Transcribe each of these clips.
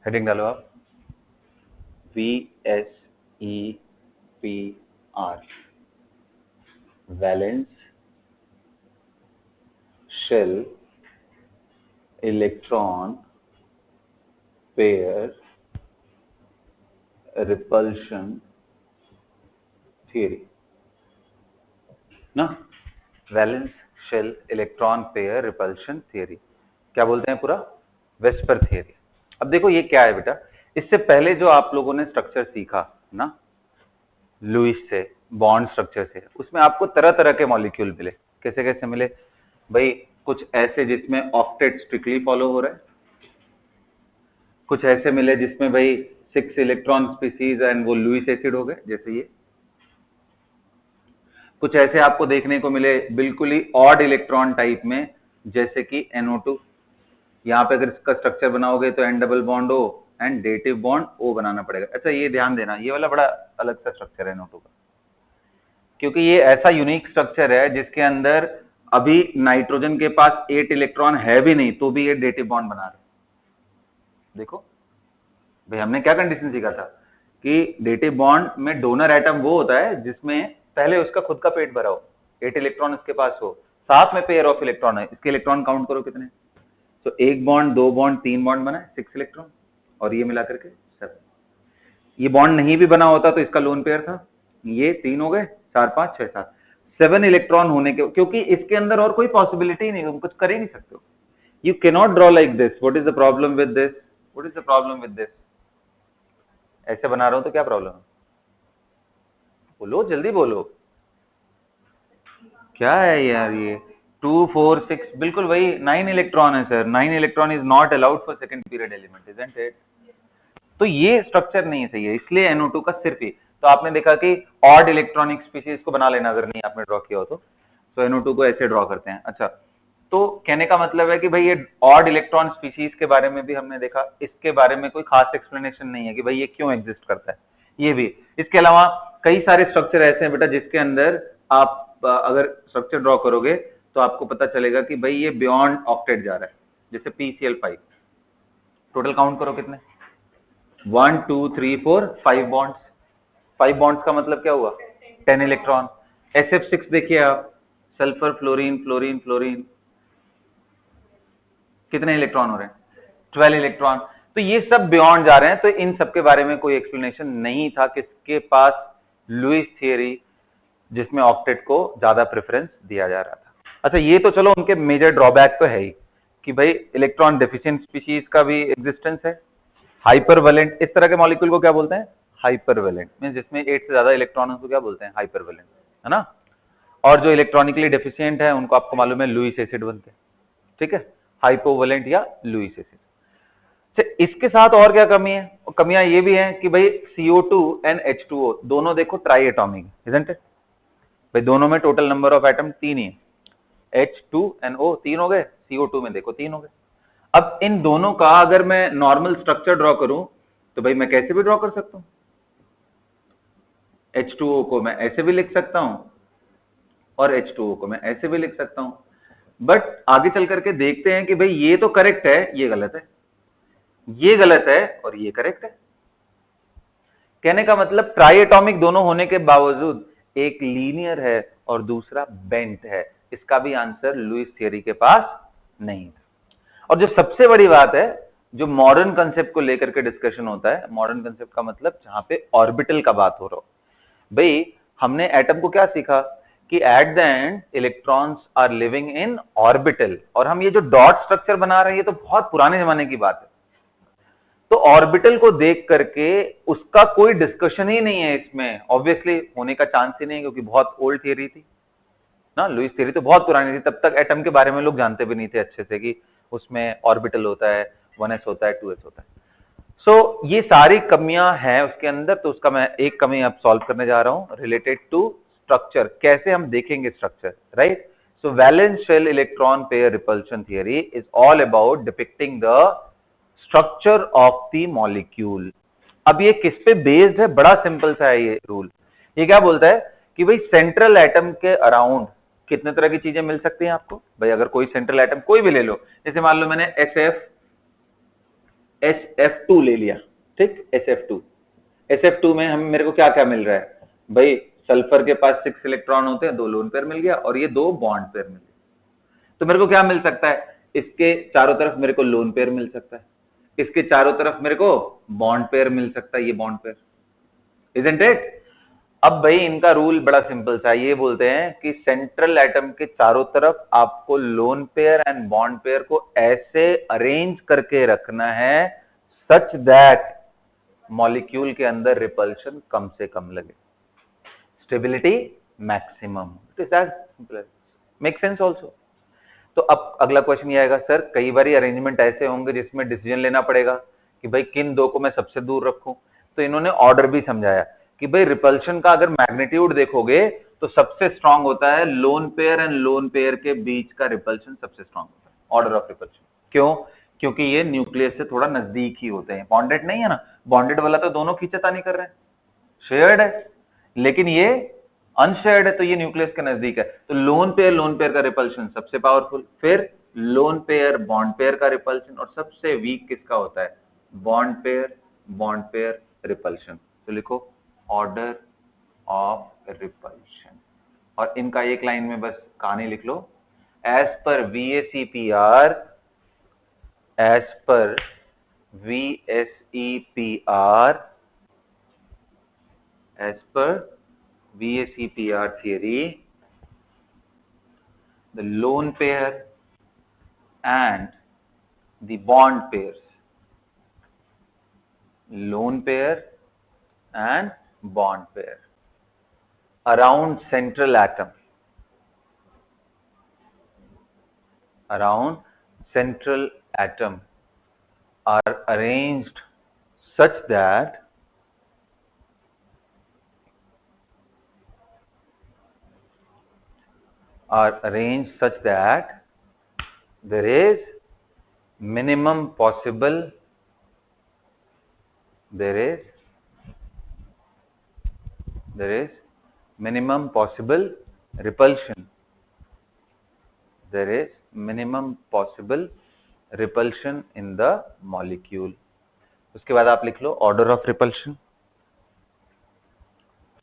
Heading डालो आप, VSEPR, valence shell electron pair repulsion theory ना, valence shell electron pair repulsion theory, क्या बोलते हैं पूरा, वेस्पर थियरी। अब देखो ये क्या है बेटा, इससे पहले जो आप लोगों ने स्ट्रक्चर सीखा ना लुईस से, बॉन्ड स्ट्रक्चर से, उसमें आपको तरह तरह के मॉलिक्यूल मिले। कैसे कैसे मिले भाई, कुछ ऐसे जिसमें ऑक्टेट स्ट्रिक्टली फॉलो हो रहा है, कुछ ऐसे मिले जिसमें भाई 6 इलेक्ट्रॉन स्पीसीज एंड वो लुईस एसिड हो गए जैसे ये, कुछ ऐसे आपको देखने को मिले बिल्कुल ही ऑड इलेक्ट्रॉन टाइप में जैसे कि NO2। यहाँ पे अगर इसका स्ट्रक्चर बनाओगे तो N double bond O and dative bond O बनाना पड़ेगा। अच्छा ये ध्यान देना, ये वाला बड़ा अलग सा स्ट्रक्चर है NO2 का, क्योंकि ये ऐसा यूनिक स्ट्रक्चर है जिसके अंदर अभी नाइट्रोजन के पास 8 इलेक्ट्रॉन है भी नहीं तो भी ये डेटिव बॉन्ड बना रहे। देखो भाई हमने क्या कंडीशन सीखा था कि डेटिव बॉन्ड में डोनर एटम वो होता है जिसमें पहले उसका खुद का पेट भरा हो, 8 इलेक्ट्रॉन उसके पास हो, साथ में पेयर ऑफ इलेक्ट्रॉन है। इसके इलेक्ट्रॉन काउंट करो कितने, तो 1 बॉन्ड 2 बॉन्ड 3 बॉन्ड बना, 6 इलेक्ट्रॉन, और ये मिला करके 7। ये बॉन्ड नहीं भी बना होता तो इसका लोन पेयर था, ये 3 हो गए, 4 5 6 7, 7 इलेक्ट्रॉन होने के, क्योंकि इसके अंदर और कोई पॉसिबिलिटी नहीं, तुम कुछ कर ही नहीं सकते हो। You can not draw like this, what is the problem with this, what is the problem with this, ऐसे बना रहा हूं तो क्या प्रॉब्लम है, बोलो जल्दी बोलो, क्या है यार ये 2 4 6, बिल्कुल वही 9 इलेक्ट्रॉन है sir, 9 electron is not allowed for second period element, isn't it. तो ये स्ट्रक्चर नहीं है सही है, इसलिए NO2 का सिर्फ ही, तो आपने देखा कि ऑड इलेक्ट्रॉनिक स्पीशीज को बना लेना अगर नहीं आपने ड्रॉ किया हो तो NO2 को ऐसे ड्रॉ करते हैं। अच्छा तो कहने का मतलब है कि भाई ये ऑड इलेक्ट्रॉन स्पीशीज के बारे में भी हमने देखा, इसके बारे में कोई खास एक्सप्लेनेशन नहीं है कि भाई ये क्यों एग्जिस्ट करता है, ये भी। इसके अलावा कई सारे स्ट्रक्चर ऐसे हैं बेटा जिसके अंदर आप अगर स्ट्रक्चर ड्रॉ करोगे तो आपको पता चलेगा कि भाई ये बियॉन्ड ऑक्टेट जा रहा है, जैसे PCl5, टोटल काउंट करो कितने, 1 2 3 4 5 बॉन्ड्स, 5 बॉन्ड्स का मतलब क्या हुआ, 10 इलेक्ट्रॉन। SF6 देखिए आप, सल्फर फ्लोरीन फ्लोरीन फ्लोरीन, कितने इलेक्ट्रॉन हो रहे हैं, 12 इलेक्ट्रॉन। तो ये सब बियॉन्ड जा रहे हैं, तो इन सब के बारे में कोई एक्सप्लेनेशन नहीं था किसके पास, लुईस थियरी, जिसमें ऑक्टेट को ज्यादा प्रेफरेंस दिया जा रहा था। अच्छा ये तो चलो उनके मेजर ड्रॉबैक तो है ही कि भाई इलेक्ट्रॉन डेफिशिएंट स्पीशीज का भी एग्जिस्टेंस है, हाइपरवेलेंट, इस तरह के मॉलिक्यूल को क्या बोलते हैं, हाइपरवेलेंट, मींस जिसमें 8 से ज्यादा इलेक्ट्रॉन को क्या बोलते हैं, हाइपरवेलेंट, है ना। और जो इलेक्ट्रॉनिकली डेफिशिएंट है उनको आपको मालूम है लुईस एसिड बनते हैं, ठीक है, हाइपोवेलेंट या लुईस एसिड। इसके साथ और क्या कमी है, कमियां ये भी हैं कि भाई CO2 एंड H2O दोनों देखो ट्राई एटॉमिक, इजंट इट, भाई दोनों में टोटल नंबर ऑफ एटम 3 ही है, H2NO 3 हो गए, CO2 में देखो 3 हो गए। अब इन दोनों का अगर मैं नॉर्मल स्ट्रक्चर ड्रॉ करूं तो भाई मैं कैसे भी ड्रॉ कर सकता हूं, H2O को मैं ऐसे भी लिख सकता हूं और H2O को मैं ऐसे भी लिख सकता हूं, बट आगे चल करके देखते हैं कि भाई ये तो करेक्ट है, ये गलत है, ये गलत है और ये करेक्ट है। कहने का मतलब ट्राई एटॉमिक दोनों होने के बावजूद एक लीनियर है और दूसरा बेंट है, इसका भी आंसर लुईस थियरी के पास नहीं था। और जो सबसे बड़ी बात है, जो मॉडर्न कंसेप्ट को लेकर के डिस्कशन होता है, मॉडर्न कंसेप्ट का मतलब जहां पे ऑर्बिटल का बात हो रहा हो, भाई हमने एटम को क्या सीखा कि at the end electrons are living in orbital, और हम ये जो डॉट स्ट्रक्चर बना रहे हैं ये तो बहुत पुराने जमाने की बात है। तो ऑर्बिटल को देख करके उसका कोई डिस्कशन ही नहीं है इसमें, ऑब्वियसली होने का चांस ही नहीं है क्योंकि बहुत ओल्ड थियरी थी ना, लुईस थियरी तो बहुत पुरानी थी, तब तक एटम के बारे में लोग जानते भी नहीं थे अच्छे से कि उसमें ऑर्बिटल होता है, 1s होता है, 2s होता है। सो ये सारी कमियां हैं उसके अंदर, तो उसका मैं एक कमी अब सॉल्व करने जा रहा हूं रिलेटेड टू स्ट्रक्चर, कैसे हम देखेंगे structure, right. So valence shell electron pair repulsion theory is all about depicting the structure of the molecule. अब ये किस पे बेस्ड है, बड़ा सिंपल सा है ये रूल। ये क्या बोलता है कि भाई सेंट्रल एटम के अराउंड कितने तरह की चीजें मिल सकती हैं आपको, भाई अगर कोई सेंट्रल एटम कोई भी ले लो, जैसे मान लो मैंने SF SF2 ले लिया, ठीक, SF2 में हम मेरे को क्या क्या मिल रहा है भाई, सल्फर के पास 6 इलेक्ट्रॉन होते हैं, 2 लोन पेयर मिल गया और ये 2 बॉन्ड पेयर मिल गया। तो मेरे को क्या मिल सकता है, इसके चारों तरफ मेरे को लोन पेयर मिल सकता है, इसके चारों तरफ मेरे को बॉन्ड पेयर मिल सकता है, ये बॉन्ड पेयर, इजंट इट। अब भाई इनका रूल बड़ा सिंपल सा, ये बोलते हैं कि सेंट्रल एटम के चारों तरफ आपको lone pair and bond pair को ऐसे अरेंज करके रखना है सच दैट मॉलिक्यूल के अंदर रिपल्शन कम से कम लगे, stability maximum. It is that simple, make sense also. तो अब अगला क्वेश्चन ये आएगा, सर कई बार अरेंजमेंट ऐसे होंगे जिसमें डिसीजन लेना पड़ेगा कि भाई किन दो को मैं सबसे दूर रखूं। तो इन्होंने ऑर्डर भी समझाया कि भाई रिपल्शन का अगर मैग्नीट्यूड देखोगे तो सबसे स्ट्रांग होता है lone pair and lone pair के बीच का रिपल्शन सबसे स्ट्रांग होता है, ऑर्डर ऑफ रिपल्शन। क्यों? क्योंकि ये न्यूक्लियस से थोड़ा नजदीक ही होते हैं, बॉन्डेड नहीं है ना, बॉन्डेड वाला तो दोनों खींचातानी कर रहे हैं, शेयर्ड है, लेकिन ये अनशेयर्ड है, तो ये न्यूक्लियस के नजदीक है, तो लोन पेयर का रिपल्शन सबसे पावरफुल, फिर लोन पेयर बॉन्ड पेयर का रिपल्शन, और सबसे वीक किसका होता है, बॉन्ड पेयर रिपल्शन। तो लिखो ऑर्डर ऑफ रिपल्शन, और इनका एक लाइन में बस कहानी लिख लो, as per VSEPR as per VSEPR theory, the lone pair and the bond pairs, lone pair and bond pair around central atom are arranged such that there is minimum possible repulsion. There is minimum possible repulsion in the molecule. उसके बाद आप लिख लो order of repulsion,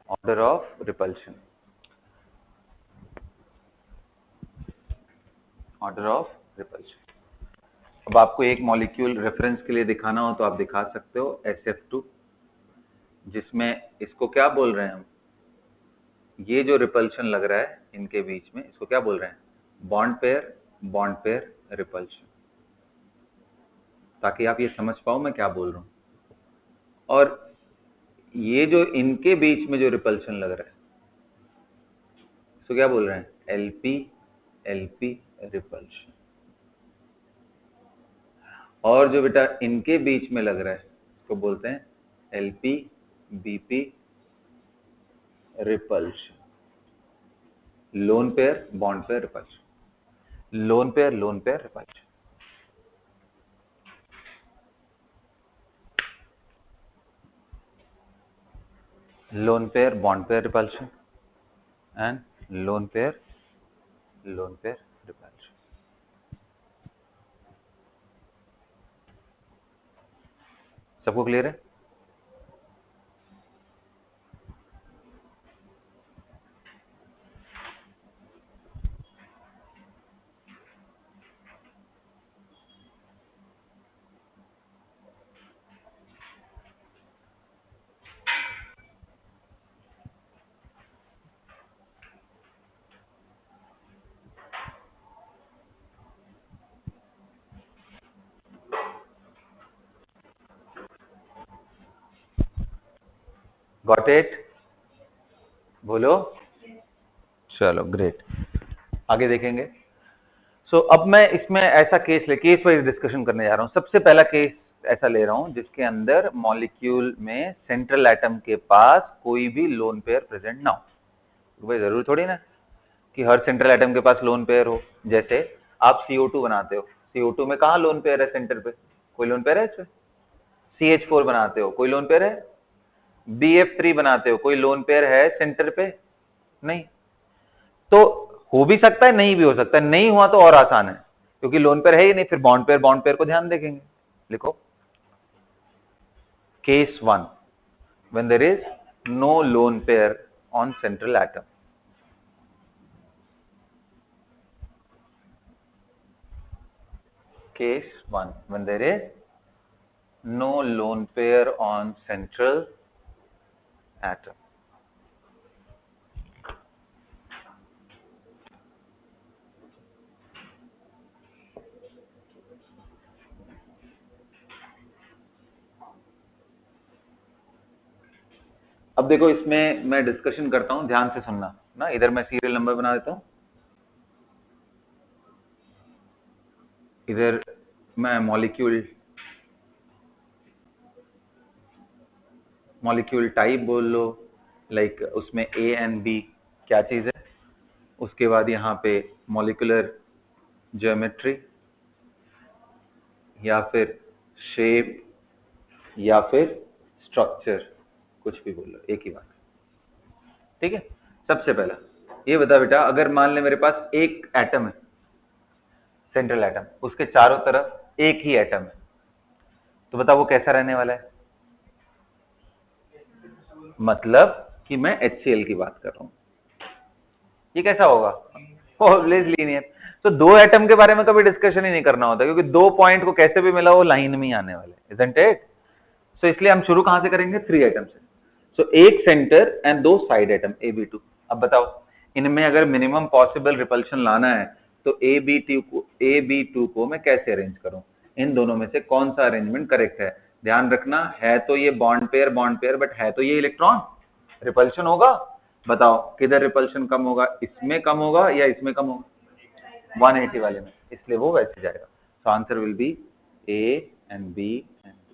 order of repulsion, order of repulsion. अब आपको एक molecule reference के लिए दिखाना हो तो आप दिखा सकते हो, SF2, जिसमें इसको क्या बोल रहे हैं हम, ये जो रिपल्शन लग रहा है इनके बीच में, इसको क्या बोल रहे हैं, बॉन्ड पेयर रिपल्शन, ताकि आप ये समझ पाओ मैं क्या बोल रहा हूं। और ये जो इनके बीच में जो रिपल्शन लग रहा है इसको क्या बोल रहे हैं, LP रिपल्शन। और जो बेटा इनके बीच में लग रहा है इसको बोलते हैं LP-BP repulsion, lone pair bond pair repulsion, lone pair repulsion. Lone pair bond pair repulsion and lone pair repulsion. सबको क्लियर है? Got it? बोलो। चलो ग्रेट, आगे देखेंगे। सो अब मैं इसमें ऐसा केस वाइज डिस्कशन करने जा रहा हूं। सबसे पहला केस ऐसा ले रहा हूं जिसके अंदर मॉलिक्यूल में सेंट्रल एटम के पास कोई भी लोन पेयर प्रेजेंट ना हो। भाई जरूरी थोड़ी ना कि हर सेंट्रल एटम के पास लोन पेयर हो। जैसे आप CO2 बनाते हो, CO2 में कहाँ लोन पेयर है सेंटर पे, कोई लोन पेयर है इसमें? CH4 बनाते हो, कोई लोन पेयर है? BF3 बनाते हो, कोई लोन पेयर है सेंटर पे? नहीं। तो हो भी सकता है, नहीं भी हो सकता है। नहीं हुआ तो और आसान है, क्योंकि लोन पेयर है ही नहीं, फिर बॉन्ड पेयर को ध्यान देखेंगे। लिखो Case 1, when there is no lone pair on central atom. Case 1, when there is no lone pair on central atom. अब देखो इसमें मैं डिस्कशन करता हूं, ध्यान से सुनना ना। इधर मैं सीरियल नंबर बना देता हूं, इधर मैं मॉलिक्यूल टाइप बोल लो, लाइक उसमें ए एंड बी क्या चीज है, उसके बाद यहाँ पे मॉलिक्यूलर ज्योमेट्री या फिर शेप या फिर स्ट्रक्चर, कुछ भी बोल लो, एक ही बात, ठीक है। सबसे पहला ये बता बेटा, अगर मान ले मेरे पास एक एटम है, सेंट्रल एटम, उसके चारों तरफ एक ही एटम है, तो बता वो कैसा रहने वाला है। मतलब कि मैं HCl की बात कर रहा हूं, ये कैसा होगा, ऑलवेज लीनियर। तो दो एटम के बारे में कभी डिस्कशन ही नहीं करना होता, क्योंकि दो पॉइंट को कैसे भी मिला वो लाइन में ही आने वाले, इजंट इट। सो इसलिए हम शुरू कहां से करेंगे, 3 एटम से। सो एक centre and 2 side atom AB2। अब बताओ इनमें अगर मिनिमम पॉसिबल रिपल्शन लाना है तो AB2 को मैं कैसे अरेंज करूं, इन दोनों में से कौन सा अरेंजमेंट करेक्ट है। ध्यान रखना, है तो ये बॉन्ड पेयर, बट है तो ये इलेक्ट्रॉन, रिपल्शन होगा। बताओ किधर रिपल्शन कम होगा, इसमें कम होगा या इसमें कम होगा, 180 वाले में, इसलिए वो वैसे जाएगा। So answer will be A and B and B।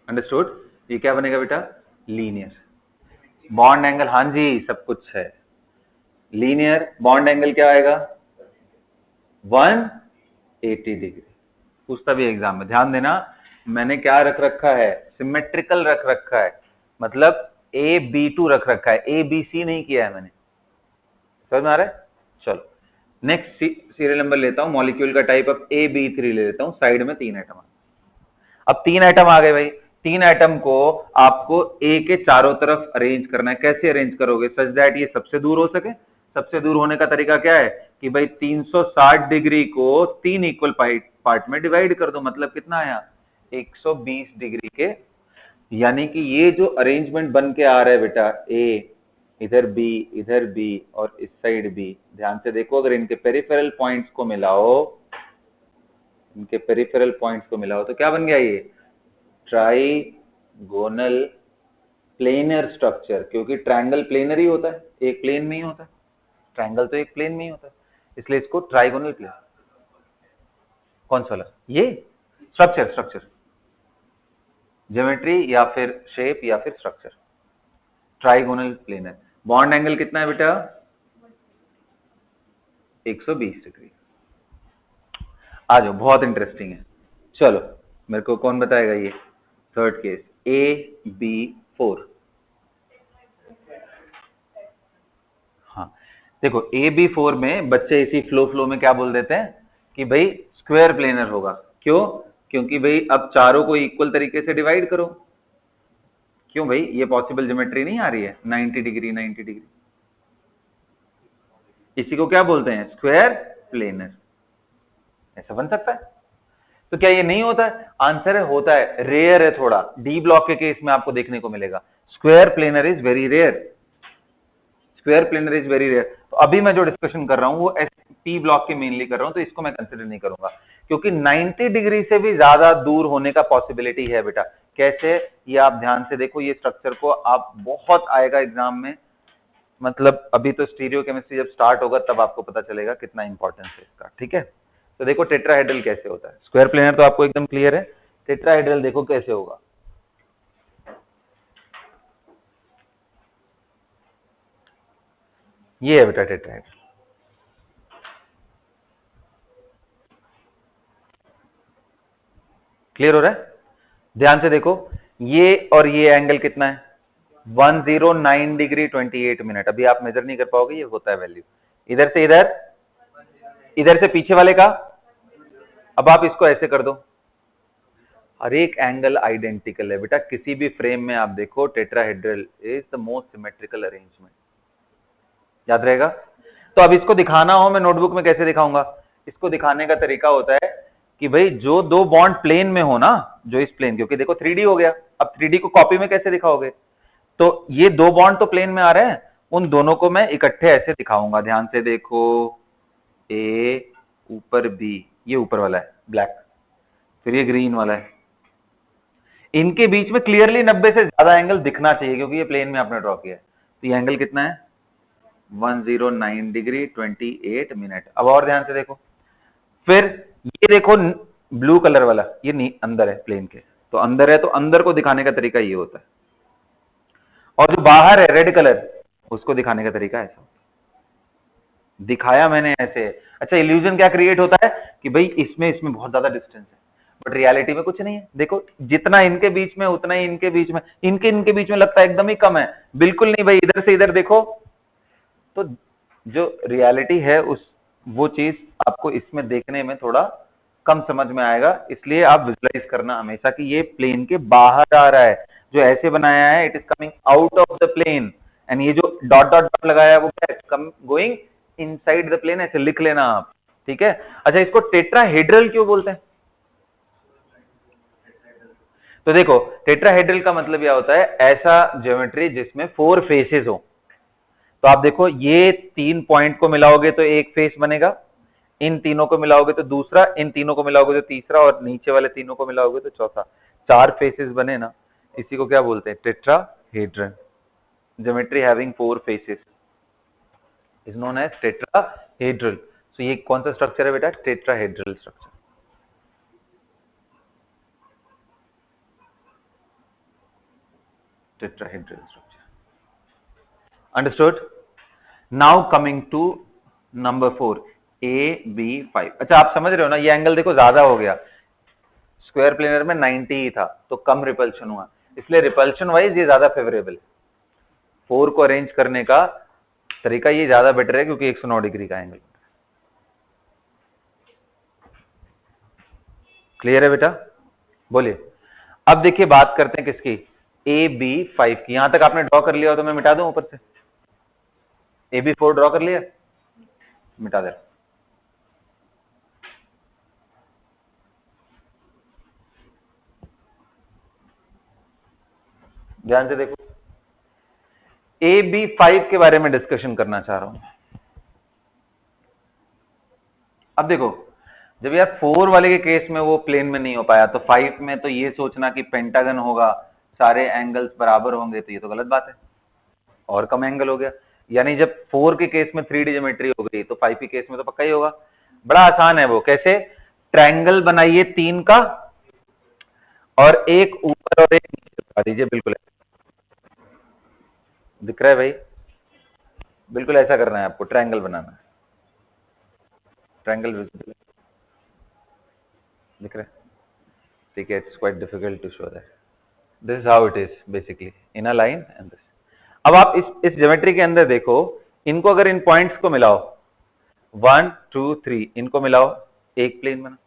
Understood. ये क्या बनेगा बेटा, लीनियर। बॉन्ड एंगल, हाँ जी सब कुछ है। लीनियर बॉन्ड एंगल क्या आएगा, 180 डिग्री। पूछता भी एग्जाम में, ध्यान देना मैंने क्या रख रखा है, सिमेट्रिकल रख रखा है, मतलब AB2 रख रखा है, ABC नहीं किया है मैंने, समझ में आ रहा है। चलो नेक्स्ट सीरियल नंबर लेता हूं, मॉलिक्यूल का टाइप अब AB3 ले लेता हूं, साइड में 3 एटम। अब 3 एटम आ गए भाई, 3 एटम को आपको ए के चारों तरफ अरेंज करना है। कैसे अरेंज करोगे, सच दैट ये सबसे दूर हो सके। सबसे दूर होने का तरीका क्या है कि भाई 360 डिग्री को 3 इक्वल पार्ट में डिवाइड कर दो, मतलब कितना आया 120 डिग्री के। यानी कि ये जो अरेंजमेंट बन के आ रहा है बेटा, ए इधर बी और इस साइड बी, ध्यान से देखो, अगर इनके पेरिफेरल पॉइंट्स को मिलाओ तो क्या बन गया, ये ट्राइगोनल प्लेनर स्ट्रक्चर। क्योंकि ट्रायंगल प्लेनर ही होता है, एक प्लेन में ही होता है, ट्रायंगल तो एक प्लेन में ही होता है, इसलिए इसको ट्राइगोनल प्लेन। कौन सा वाला, ये स्ट्रक्चर, ज्योमेट्री या फिर शेप या फिर structure, trigonal planar. Bond angle कितना है बेटा, 120 डिग्री। आ जाओ, बहुत इंटरेस्टिंग है। चलो मेरे को कौन बताएगा, ये थर्ड केस AB4। हाँ देखो AB4 में बच्चे इसी फ्लो में क्या बोल देते हैं कि भाई स्क्वायर प्लेनर होगा। क्यों, क्योंकि भाई अब चारों को इक्वल तरीके से डिवाइड करो। क्यों भाई, ये पॉसिबल ज्योमेट्री नहीं आ रही है, 90 डिग्री। इसी को क्या बोलते हैं, स्क्वायर प्लेनर। ऐसा बन सकता है। तो क्या ये नहीं होता है, आंसर है होता है, रेयर है थोड़ा। डी ब्लॉक के केस में आपको देखने को मिलेगा, square planar is very rare. तो अभी मैं जो डिस्कशन कर रहा हूं वो पी ब्लॉक की मेनली कर रहा हूं, तो इसको मैं कंसिडर नहीं करूंगा, क्योंकि 90 डिग्री से भी ज्यादा दूर होने का पॉसिबिलिटी है बेटा। कैसे, ये आप ध्यान से देखो, ये स्ट्रक्चर को आप बहुत आएगा एग्जाम में, मतलब अभी तो स्टीरियो केमिस्ट्री जब स्टार्ट होगा तब आपको पता चलेगा कितना इंपॉर्टेंस है इसका, ठीक है। तो देखो टेट्राहेड्रल कैसे होता है, स्क्वायर प्लेनर तो आपको एकदम क्लियर है, टेट्राहेड्रल देखो कैसे होगा। ये है बेटा टेट्राहेड्रल, क्लियर हो रहा है। ध्यान से देखो, ये और ये एंगल कितना है, 109 डिग्री 28 मिनट। अभी आप मेजर नहीं कर पाओगे, ये होता है वैल्यू। इधर से इधर, इधर से पीछे वाले का अब आप इसको ऐसे कर दो, हर एक एंगल आइडेंटिकल है बेटा, किसी भी फ्रेम में आप देखो tetrahedral is the most symmetrical arrangement, याद रहेगा। तो अब इसको दिखाना हो मैं नोटबुक में कैसे दिखाऊंगा, इसको दिखाने का तरीका होता है कि भाई जो दो बॉन्ड प्लेन में हो ना, जो इस प्लेन, क्योंकि देखो 3D हो गया, अब 3D को कॉपी में कैसे दिखाओगे, तो ये दो बॉन्ड तो प्लेन में आ रहे हैं, उन दोनों को मैं इकट्ठे ऐसे दिखाऊंगा, ध्यान से देखो, ए ऊपर बी, ये ऊपर वाला है ब्लैक, फिर ये ग्रीन वाला है, इनके बीच में क्लियरली 90 से ज्यादा एंगल दिखना चाहिए क्योंकि ये प्लेन में आपने ड्रॉ किया है। तो ये एंगल कितना है 109 डिग्री 28 मिनट। अब और ध्यान से देखो, फिर ये देखो ब्लू कलर वाला, ये अंदर है प्लेन के, तो अंदर है, तो अंदर को दिखाने का तरीका ये होता है, और जो बाहर है रेड कलर, उसको दिखाने का तरीका ऐसा होता है। दिखाया मैंने ऐसे। अच्छा, इल्यूजन क्या क्रिएट होता है कि भाई इसमें बहुत ज्यादा डिस्टेंस है, बट रियलिटी में कुछ नहीं है। देखो जितना इनके बीच में उतना ही इनके बीच में, इनके बीच में लगता है एकदम ही कम है, बिल्कुल नहीं भाई, इधर से इधर देखो, तो जो रियलिटी है उस वो चीज आपको इसमें देखने में थोड़ा कम समझ में आएगा, इसलिए आप विजुलाइज करना हमेशा कि ये प्लेन के बाहर आ रहा है, जो ऐसे बनाया है it is coming out of the plane, and ये जो डॉट डॉट डॉट लगाया है वो क्या है, गोइंग इनसाइड द प्लेन, ऐसे लिख लेना आप, ठीक है। अच्छा, इसको टेट्राहेड्रल क्यों बोलते हैं, तो देखो टेट्राहेड्रल का मतलब क्या होता है, ऐसा ज्योमेट्री जिसमें 4 फेसेस हो। तो आप देखो ये 3 पॉइंट को मिलाओगे तो एक फेस बनेगा, इन तीनों को मिलाओगे तो दूसरा, इन तीनों को मिलाओगे तो तीसरा, और नीचे वाले तीनों को मिलाओगे तो चौथा, 4 फेसेस बने ना, इसी को क्या बोलते हैं, tetrahedron. Geometry having 4 faces is known as tetrahedral. So ये कौन सा स्ट्रक्चर है बेटा, tetrahedral structure. Tetrahedral structure, understood. Now coming to number 4, AB5। अच्छा, आप समझ रहे हो ना, ये एंगल देखो ज्यादा हो गया, स्क्वायर प्लेनर में 90 ही था तो कम रिपल्शन हुआ, इसलिए रिपल्शन वाइज ये ज्यादा फेवरेबल। 4 को अरेंज करने का तरीका ये ज्यादा बेटर है क्योंकि 109 डिग्री का एंगल। क्लियर है बेटा, बोलिए। अब देखिए बात करते हैं किसकी, AB5 की। यहां तक आपने ड्रॉ कर लिया हो तो मैं मिटा दूं ऊपर से, AB4 ड्रॉ कर लिया, मिटा दे। ध्यान से देखो, AB5 के बारे में डिस्कशन करना चाह रहा हूं। अब देखो, जब यार 4 वाले के केस में वो प्लेन में नहीं हो पाया, तो 5 में तो ये सोचना कि पेंटागन होगा, सारे एंगल्स बराबर होंगे, तो ये तो गलत बात है, और कम एंगल हो गया। यानी जब 4 के केस में 3D ज्योमेट्री हो गई तो 5 के केस में तो पक्का ही होगा। बड़ा आसान है वो, कैसे, ट्रायंगल बनाइए 3 का, और एक ऊपर और एक नीचे लगा दीजिए, बिल्कुल दिख रहा है भाई, बिल्कुल ऐसा करना है आपको, ट्रायंगल बनाना है, ट्रायंगल विजिबल दिख रहा है, ठीक है। It's quite difficult to show that, this is how it is basically in a line and this. अब आप इस ज्योमेट्री के अंदर देखो, इनको अगर इन पॉइंट्स को मिलाओ, 1 2 3, इनको मिलाओ, एक प्लेन बना,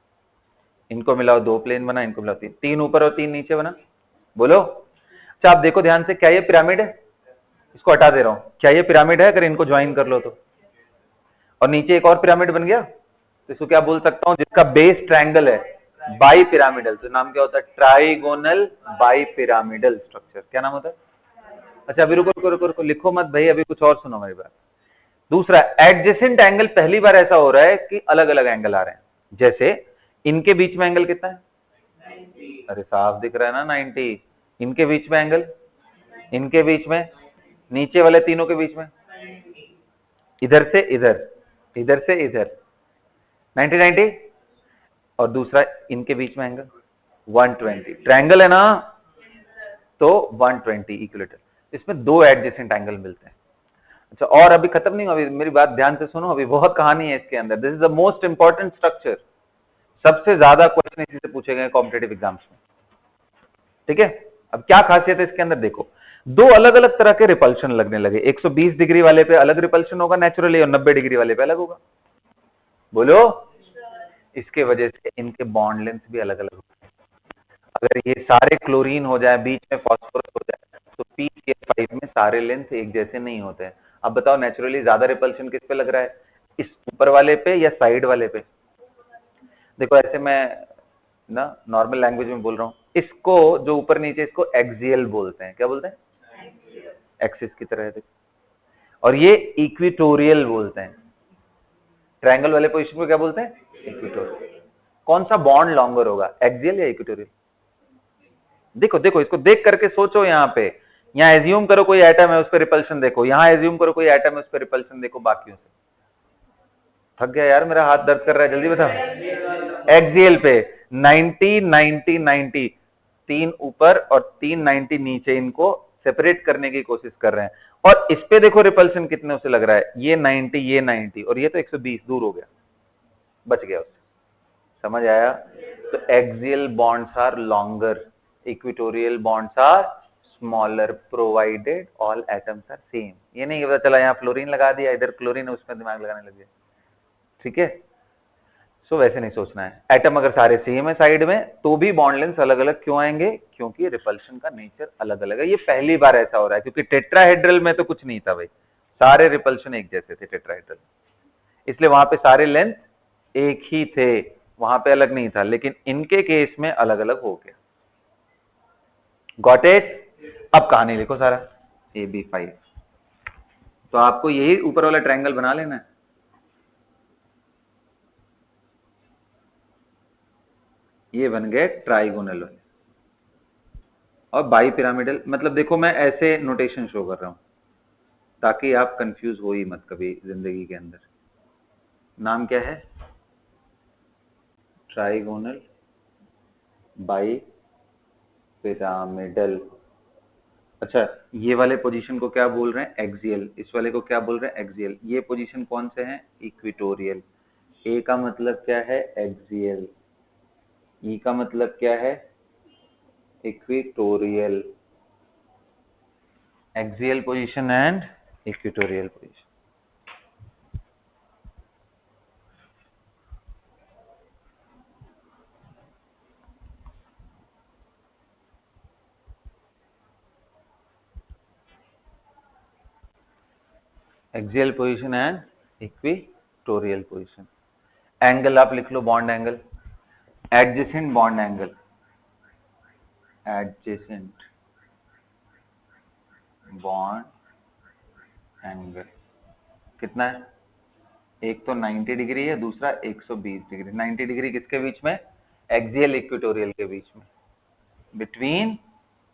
इनको मिलाओ 2 प्लेन बना, इनको मिलाओ 3, 3 ऊपर और 3 नीचे बना, बोलो। अच्छा, आप देखो ध्यान से, क्या ये पिरामिड है, इसको हटा दे रहा हूं, क्या ये पिरामिड है अगर इनको ज्वाइन कर लो तो, और नीचे एक और पिरामिड बन गया, तो इसको क्या बोल सकता हूं, जिसका बेस ट्रायंगल है, बाई पिरामिडल, तो नाम क्या होता है, ट्राइगोनल बाई पिरामिडल स्ट्रक्चर। क्या नाम होता है, अच्छा अभी रुको रुको रुको रुको, लिखो मत भाई, अभी कुछ और सुनो मेरी बात। दूसरा, एडजेसेंट एंगल, पहली बार ऐसा हो रहा है कि अलग अलग एंगल आ रहे हैं, जैसे इनके बीच में एंगल कितना है, अरे साफ दिख रहा है ना 90, इनके बीच में एंगल, इनके बीच में, नीचे वाले तीनों के बीच में, इधर से इधर, इधर से इधर, 90 90, और दूसरा इनके बीच में एंगल 120, ट्रायंगल है ना, तो 120 इक्विलेटरल, इसमें 2 एडजेसेंट एंगल मिलते हैं। अच्छा, और अभी खत्म नहीं हुआ, अभी मेरी बात ध्यान से सुनो, अभी बहुत कहानी है इसके अंदर। This is the most important structure, सबसे ज्यादा क्वेश्चन इसी से पूछे गए कॉम्पिटेटिव एग्जाम्स में, ठीक है। अब क्या खासियत है इसके अंदर, देखो 2 अलग अलग तरह के रिपल्शन लगने लगे, 120 डिग्री वाले पे अलग रिपल्शन होगा नेचुरली, और 90 डिग्री वाले पे अलग होगा, बोलो। इसके वजह से इनके बॉन्ड लेंथ भी अलग अलग होते हैं। अगर ये सारे क्लोरीन हो जाए, बीच में फास्फोरस हो जाए, तो PCl5 में सारे लेंथ एक जैसे नहीं होते हैं। अब बताओ नेचुरली ज्यादा रिपल्शन किस पे लग रहा है, इस ऊपर वाले पे या साइड वाले पे? देखो ऐसे मैं ना नॉर्मल लैंग्वेज में बोल रहा हूँ, इसको जो ऊपर नीचे, इसको एक्सियल बोलते हैं। क्या बोलते हैं? एक्सिस की तरह है देखो। और ये इक्विटोरियल बोलते हैं। ट्रायंगल वाले पोजीशन को क्या बोलते हैं? इक्विटोरियल। कौन सा बॉन्ड लॉन्गर होगा, एक्सियल या इक्विटोरियल? देखो देखो, इसको देख करके सोचो। यहाँ पे, यहाँ एज्यूम करो कोई एटम है, उस पर रिपल्शन देखो। यहाँ एज्यूम करो कोई एटम है, उस पर रिपल्शन देखो। बाकियों से थक गया यार, मेरा हाथ दर्द कर रहा है, जल्दी बताओ। एक्सियल पे 90 90 90, 3 ऊपर और 3 90 नीचे, इनको सेपरेट करने की कोशिश कर रहे हैं। और इस पे देखो रिपल्शन कितने उसे लग रहा है, ये 90 ये 90, और ये तो 120 दूर हो गया, बच गया उससे। समझ आया? तो axial bonds are longer, equatorial bonds are smaller, provided all atoms are same. ये नहीं पता चला यहाँ फ्लोरीन लगा दिया, इधर क्लोरीन है, उसमें दिमाग लगाने लगे। ठीक है? सो वैसे नहीं सोचना है। एटम अगर सारे सेम है साइड में, तो भी बॉन्ड लेंथ अलग अलग क्यों आएंगे? क्योंकि रिपल्शन का नेचर अलग अलग है। ये पहली बार ऐसा हो रहा है, क्योंकि टेट्राहेड्रल में तो कुछ नहीं था भाई, सारे रिपल्शन एक जैसे थे टेट्राहेड्रल, इसलिए वहां पे सारे लेंथ एक ही थे, वहां पे अलग नहीं था। लेकिन इनके केस में अलग अलग हो गया। Got it? अब कहानी लिखो सारा, AB5। तो आपको यही ऊपर वाला ट्रायंगल बना लेना है। ये बन गए ट्राइगोनल वाले। और बाई पिरामिडल, मतलब देखो मैं ऐसे नोटेशन शो कर रहा हूं ताकि आप कंफ्यूज हो ही मत कभी जिंदगी के अंदर। नाम क्या है? Trigonal bi pyramidal. अच्छा, ये वाले पोजीशन को क्या बोल रहे हैं? एक्सियल। इस वाले को क्या बोल रहे हैं? एक्सियल। ये पोजीशन कौन से हैं? इक्विटोरियल। ए का मतलब क्या है? एक्सियल। ई का मतलब क्या है? Equatorial. Axial position and equatorial position. Axial position and equatorial position. Angle आप लिख लो, bond angle, adjacent bond angle, adjacent bond angle कितना है? एक तो 90 डिग्री है, दूसरा 120 डिग्री। 90 डिग्री किसके बीच में? एक्सियल इक्विटोरियल के बीच में, बिटवीन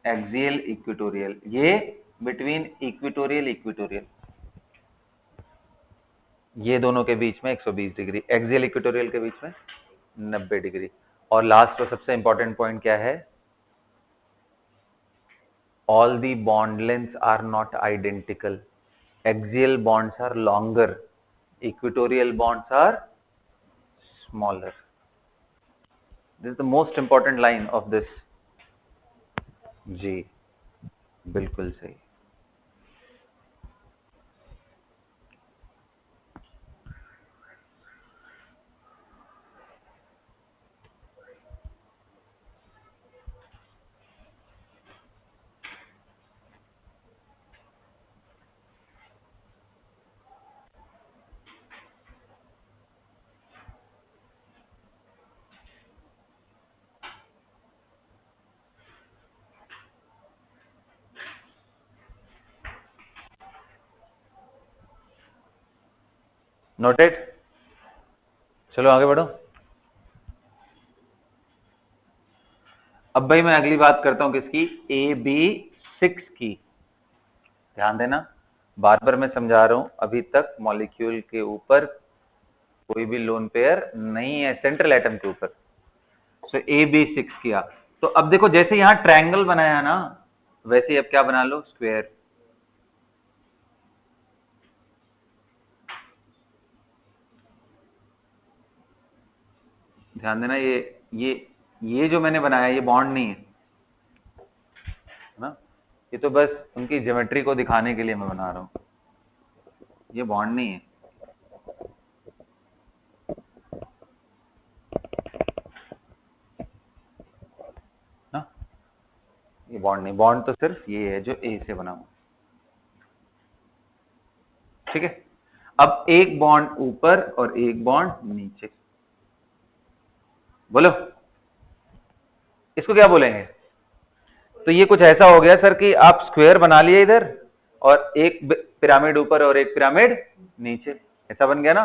एक्सियल इक्विटोरियल। ये बिटवीन इक्विटोरियल इक्विटोरियल, ये दोनों के बीच में 120 डिग्री, एक्सियल इक्विटोरियल के बीच में 90 डिग्री। और लास्ट और सबसे इंपॉर्टेंट पॉइंट क्या है? All the bond lengths are not identical. Axial bonds are longer, equatorial bonds are smaller. This is the most important line of this. जी बिल्कुल सही। नोटेड? चलो आगे बढ़ो। अब भाई मैं अगली बात करता हूं किसकी? AB6 की। ध्यान देना, बार बार मैं समझा रहा हूं, अभी तक मॉलिक्यूल के ऊपर कोई भी लोन पेयर नहीं है, सेंट्रल एटम के ऊपर। सो AB6 किया। तो अब देखो, जैसे यहां ट्रायंगल बनाया ना, वैसे अब क्या बना लो? स्क्वायर। ध्यान देना, ये जो मैंने बनाया, ये बॉन्ड नहीं है ना, ये तो बस उनकी ज्योमेट्री को दिखाने के लिए मैं बना रहा हूं, ये बॉन्ड नहीं है। ये बॉन्ड नहीं, बॉन्ड तो सिर्फ ये है जो ए से बना हुआ, ठीक है। अब एक बॉन्ड ऊपर और एक बॉन्ड नीचे, बोलो इसको क्या बोलेंगे? तो ये कुछ ऐसा हो गया सर कि आप स्क्वायर बना लिए इधर और एक पिरामिड ऊपर और एक पिरामिड नीचे, ऐसा बन गया ना।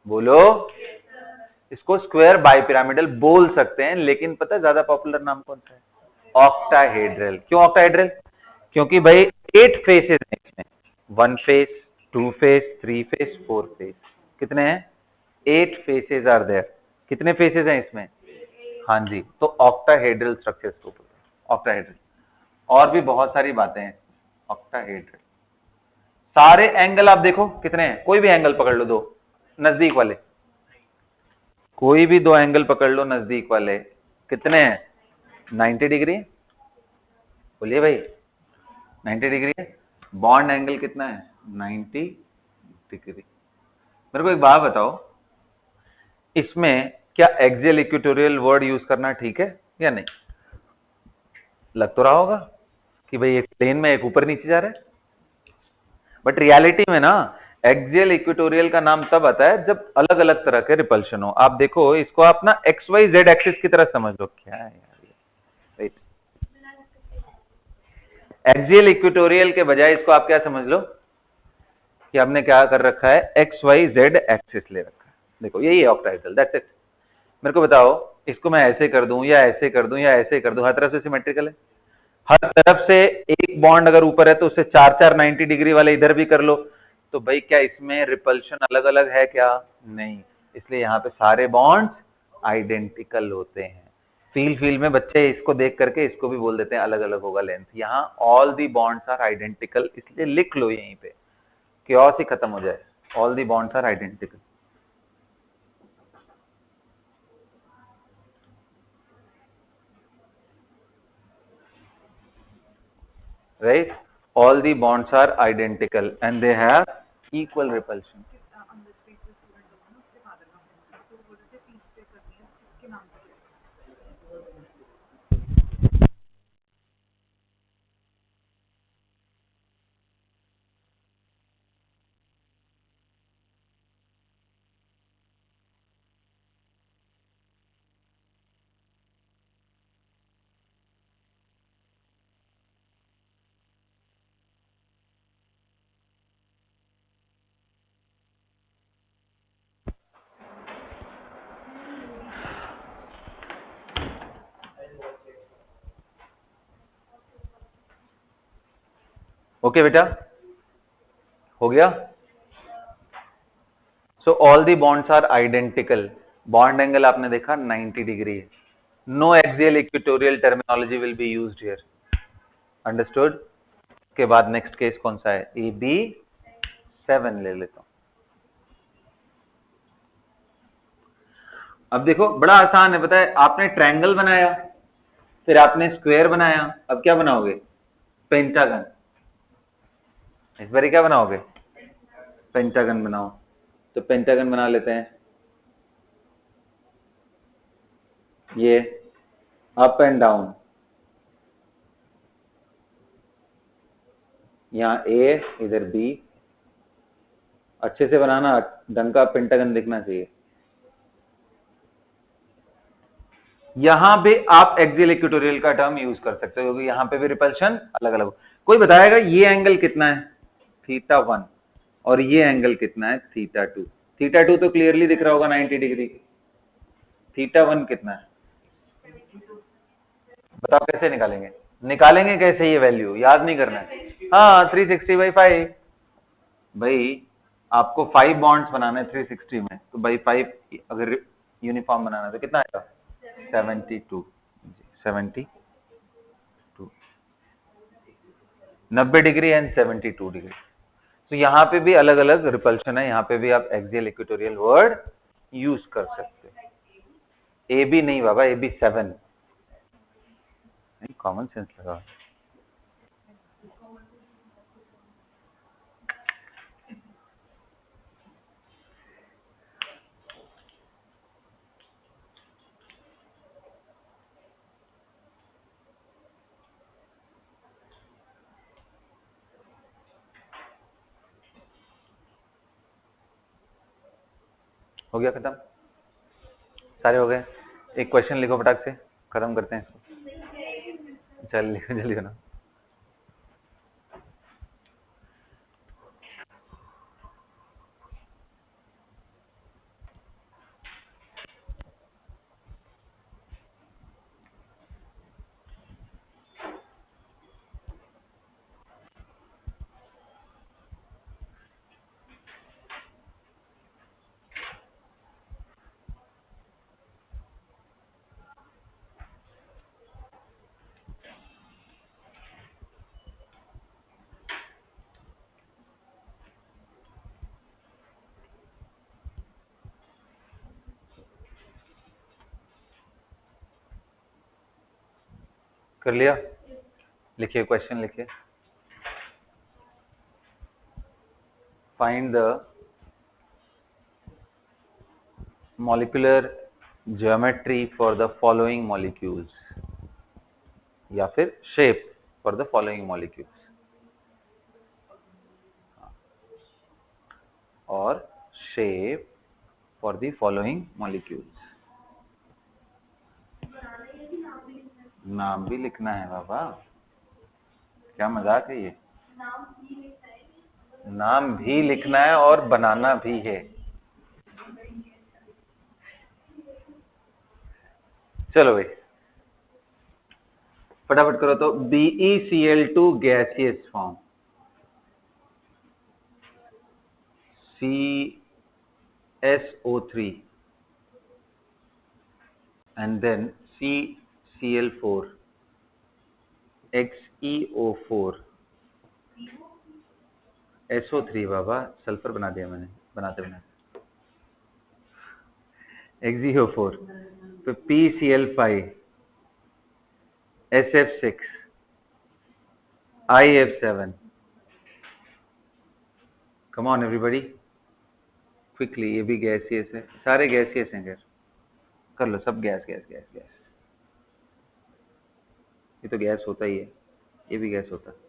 बोलो, इसको स्क्वायर बाइपिरामिडल बोल सकते हैं, लेकिन पता है ज्यादा पॉपुलर नाम कौन सा है? ऑक्टाहेड्रल। क्यों ऑक्टाहेड्रल? क्योंकि भाई 8 फेसेस हैं इसमें, 1 फेस, 2 फेस, 3 फेस, 4 फेस। कितने हैं? 8 फेसेस आर देयर। कितने फेसेस हैं इसमें? हाँ जी, तो ऑक्टाहेड्रल स्ट्रक्चर को बोलते हैं ऑक्टाहेड्रल। और भी बहुत सारी बातें हैं ऑक्टाहेड्रल। सारे एंगल आप देखो कितने हैं, कोई भी एंगल पकड़ लो, दो नजदीक वाले, कोई भी दो एंगल पकड़ लो नजदीक वाले, कितने हैं? 90 डिग्री। बोलिए भाई, 90 डिग्री है। बॉन्ड एंगल कितना है? 90 डिग्री। मेरे को एक बात बताओ, इसमें क्या एक्सियल इक्वेटोरियल वर्ड यूज करना ठीक है या नहीं? लग तो रहा होगा कि भाई एक प्लेन में एक ऊपर नीचे जा रहा है, बट रियलिटी में ना एक्सियल इक्वेटोरियल का नाम तब आता है जब अलग अलग तरह के रिपल्शन हो। आप देखो इसको, आप ना एक्स वाई जेड एक्सिस की तरह समझ लो। क्या है यार ये? एक्सियल इक्वेटोरियल के बजाय इसको आप क्या समझ लो कि आपने क्या कर रखा है, एक्स वाई जेड एक्सिस ले रखा है। देखो यही है ऑक्टाहेड्रल, दैट्स इट। मेरे को बताओ, इसको मैं ऐसे कर दूं या ऐसे कर दूं या ऐसे कर दूं, हर तरफ से सिमेट्रिकल है। हर तरफ से एक बॉन्ड अगर ऊपर है तो उससे चार चार 90 डिग्री वाले इधर भी कर लो, तो भाई क्या इसमें रिपल्शन अलग अलग है क्या? नहीं। इसलिए यहाँ पे सारे बॉन्ड्स आइडेंटिकल होते हैं। फील में बच्चे इसको देख करके इसको भी बोल देते हैं अलग अलग होगा लेंथ। यहाँ all the bonds are identical, इसलिए लिख लो यहीं पे, क्योस ही खत्म हो जाए। All the bonds are identical. Right? All the bonds are identical and they have equal repulsion. Okay बेटा, हो गया? So all the bonds are identical. Bond angle आपने देखा 90 डिग्री है. No axial equatorial terminology will be used here. Understood? के बाद next case कौन सा है? AB7 ले लेता हूं। अब देखो बड़ा आसान है, पता है, आपने ट्रायंगल बनाया, फिर आपने स्क्वायर बनाया, अब क्या बनाओगे? पेंटागन। इस बार क्या बनाओगे? पेंटागन बनाओ। तो पेंटागन बना लेते हैं। ये अप एंड डाउन, यहाँ ए इधर बी, अच्छे से बनाना, ढंग का पेंटागन दिखना चाहिए। यहां पे आप एक्सियल इक्वेटोरियल का टर्म यूज कर सकते हो, क्योंकि यहां पे भी रिपल्शन अलग अलग। कोई बताएगा ये एंगल कितना है? θ1। और ये एंगल कितना है? θ2। θ2 तो क्लियरली दिख रहा होगा 90 डिग्री। θ1 कितना है? बताओ कैसे निकालेंगे? निकालेंगे कैसे? ये वैल्यू याद नहीं करना है। हाँ, 360/5। भाई आपको 5 बॉन्ड्स बनाना है 360 में, तो भाई 5 अगर यूनिफॉर्म बनाना है तो कितना आएगा? 72। 72, 90 डिग्री एंड 72 डिग्री। तो यहाँ पे भी अलग अलग रिपल्शन है, यहाँ पे भी आप एक्सियल इक्वेटोरियल वर्ड यूज कर सकते हैं। ए बी नहीं बाबा, AB7, कॉमन सेंस लगा। हो गया खत्म, सारे हो गए। एक क्वेश्चन लिखो फटाक से, खत्म करते हैं इसको। चल लिखो जल्दी ना। कर लिया, लिखिए क्वेश्चन लिखिए। Find the molecular geometry for the following molecules, या फिर shape for the following molecules, और shape for the following molecules. नाम भी लिखना है बाबा, क्या मजाक है ये। नाम भी लिखना है और बनाना भी है। चलो भाई फटाफट करो तो। BeCl2 gaseous form, CSO3 and then CCl4, XeO4, SO3 Baba, sulphur बना दिया मैंने बनाते बनाते। XeO4, तो PCl5, SF6, IF7। Come on everybody quickly, ये भी गैसियस है, सारे गैसियस हैं। गैस कर लो सब, गैस गैस गैस गैस, ये तो गैस होता ही है, ये भी गैस होता है।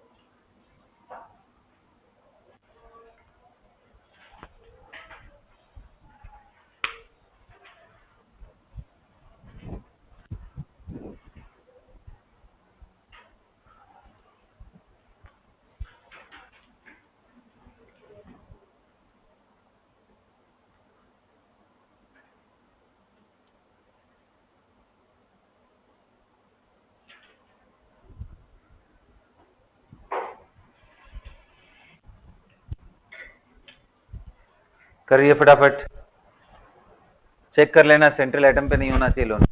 करिए फटाफट, चेक कर लेना सेंट्रल एटम पे नहीं होना चाहिए लोन।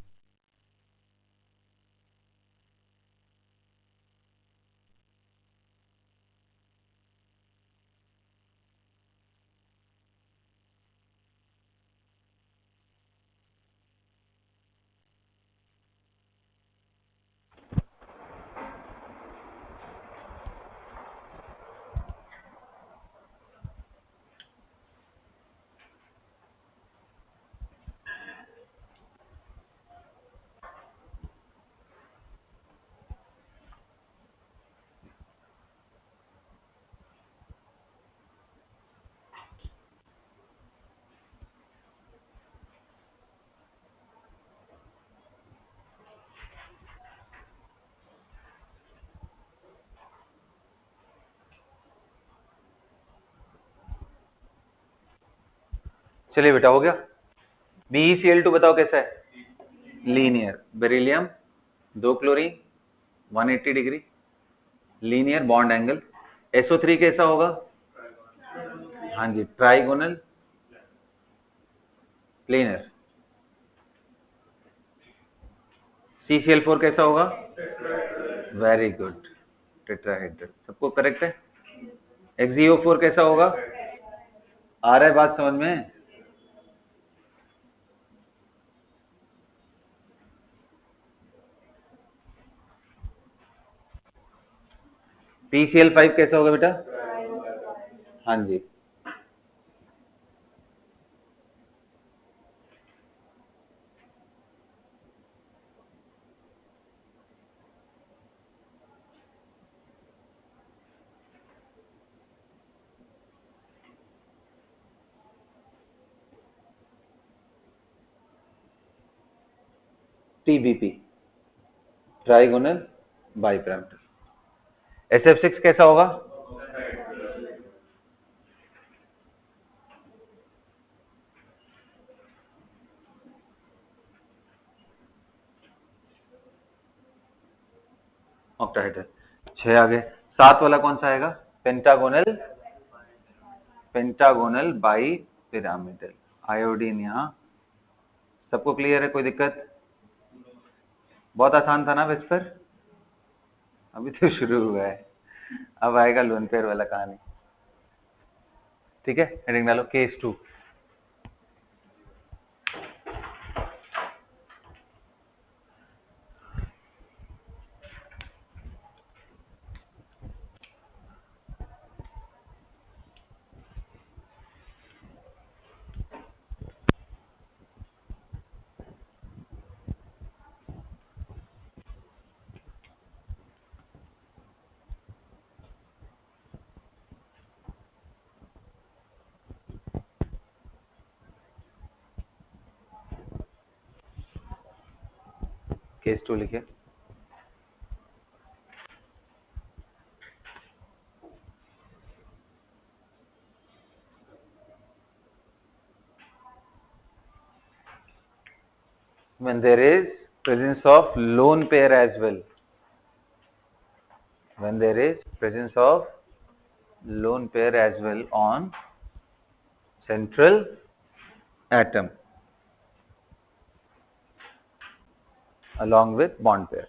चलिए बेटा हो गया। BeCl2 बताओ कैसा है, linear. Beryllium 2 chlorine 180 degree, linear bond angle. SO3 कैसा होगा, हाँ जी ट्राइगोनल प्लेनर। CCl4 कैसा होगा, वेरी गुड टेट्राहेड्रल, सबको करेक्ट है। XeO4 कैसा होगा, आ रहा है बात समझ में। PCl5 कैसा होगा बेटा, हाँ जी। TBP, trigonal bipyramidal. SF6 कैसा होगा? ऑक्टाहेड्रल। 6 आगे। 7 वाला कौन सा आएगा? Pentagonal bipyramidal. आयोडीन यहाँ। सबको क्लियर है? कोई दिक्कत? बहुत आसान था ना विस्पर? अभी तो शुरू हुआ है, अब आएगा लोन पेयर वाला कहानी। ठीक है, हेडिंग डालो केस 2। केस 2 लिखिए। When there is presence of lone pair as well. When there is presence of lone pair as well on central atom along with bond pairs.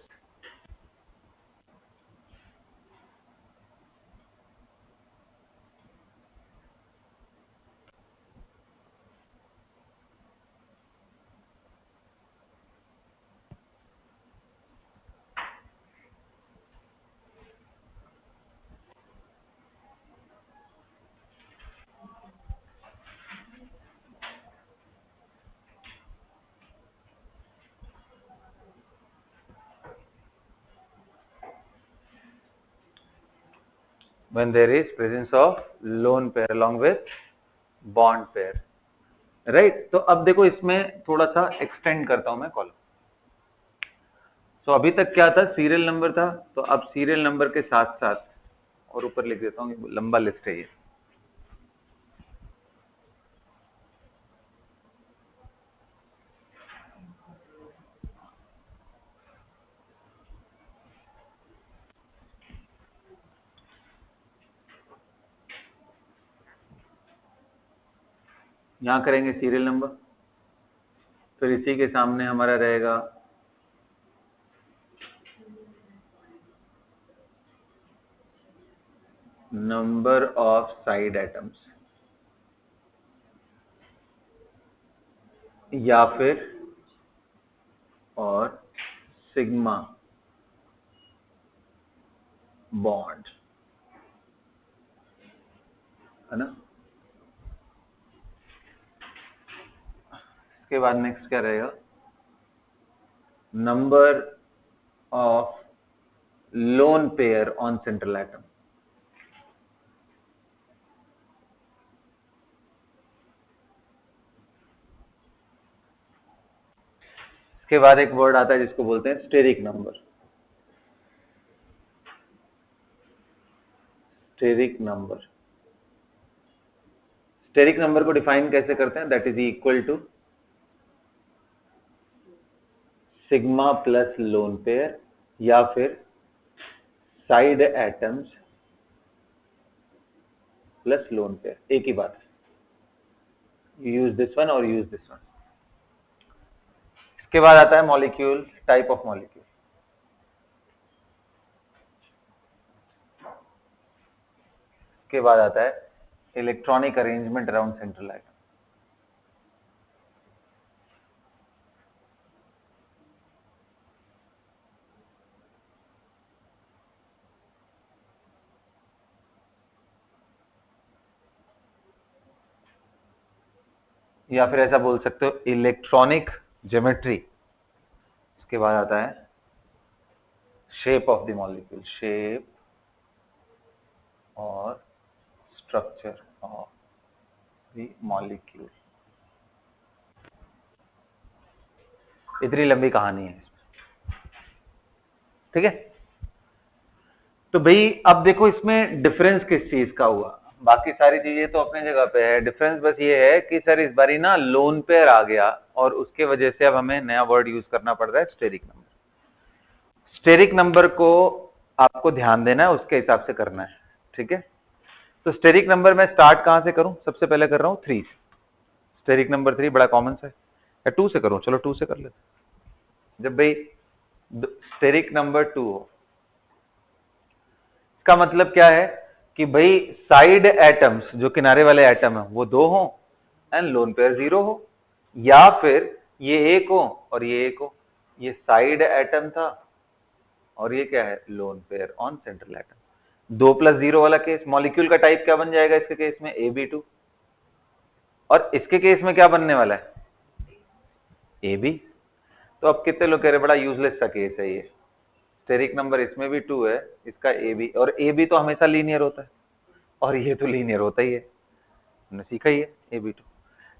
When there is presence of lone pair along with bond pair, right? तो अब देखो इसमें थोड़ा सा extend करता हूं मैं column. तो अभी तक क्या था? सीरियल नंबर था, तो अब सीरियल नंबर के साथ साथ और ऊपर लिख देता हूं, लंबा लिस्ट है ये। यहां करेंगे सीरियल नंबर, फिर इसी के सामने हमारा रहेगा नंबर ऑफ साइड एटम्स, या फिर और सिग्मा बॉन्ड, है ना? इसके बाद नेक्स्ट क्या रहेगा? Number of lone pair on central atom. इसके बाद एक वर्ड आता है जिसको बोलते हैं steric number. Steric number, steric number को डिफाइन कैसे करते हैं? That is equal to sigma plus lone pair या फिर side atoms plus lone pair, एक ही बात है। यूज दिस वन और यूज दिस वन। इसके बाद आता है मॉलिक्यूल, टाइप ऑफ मॉलिक्यूल। इसके बाद आता है electronic arrangement around central atom. या फिर ऐसा बोल सकते हो इलेक्ट्रॉनिक ज्योमेट्री। इसके बाद आता है shape of the molecule, shape और स्ट्रक्चर ऑफ द मॉलिक्यूल। इतनी लंबी कहानी है। ठीक है। तो भाई अब देखो इसमें डिफरेंस किस चीज का हुआ, बाकी सारी चीजें तो अपने जगह पे है, डिफरेंस बस ये है कि सर इस बारी ना लोन पेयर आ गया और उसके वजह से अब हमें नया वर्ड यूज करना पड़ रहा है स्टेरिक नंबर। स्टेरिक नंबर को आपको ध्यान देना है, उसके हिसाब से करना है, ठीक है। तो स्टेरिक नंबर में स्टार्ट कहां से करूं, सबसे पहले कर रहा हूं 3 से। स्टेरिक नंबर 3 बड़ा कॉमन सा है, या 2 से करूं, चलो 2 से कर लेते। जब भाई स्टेरिक नंबर 2 हो, इसका मतलब क्या है कि भाई साइड एटम्स, जो किनारे वाले एटम है वो 2 हो एंड लोन पेयर 0 हो, या फिर ये 1 हो और ये 1 हो। ये साइड एटम था और ये क्या है, loan pair on central atom. 2+0 वाला केस, मॉलिक्यूल का टाइप क्या बन जाएगा इसके केस में, AB2, और इसके केस में क्या बनने वाला है, AB। तो अब कितने लोग कह रहे बड़ा यूजलेस सा केस है ये, स्टेरिक नंबर इसमें भी 2 है, इसका AB, और AB तो हमेशा लीनियर होता है और ये तो लीनियर होता ही है, हमने सीखा ही है AB2।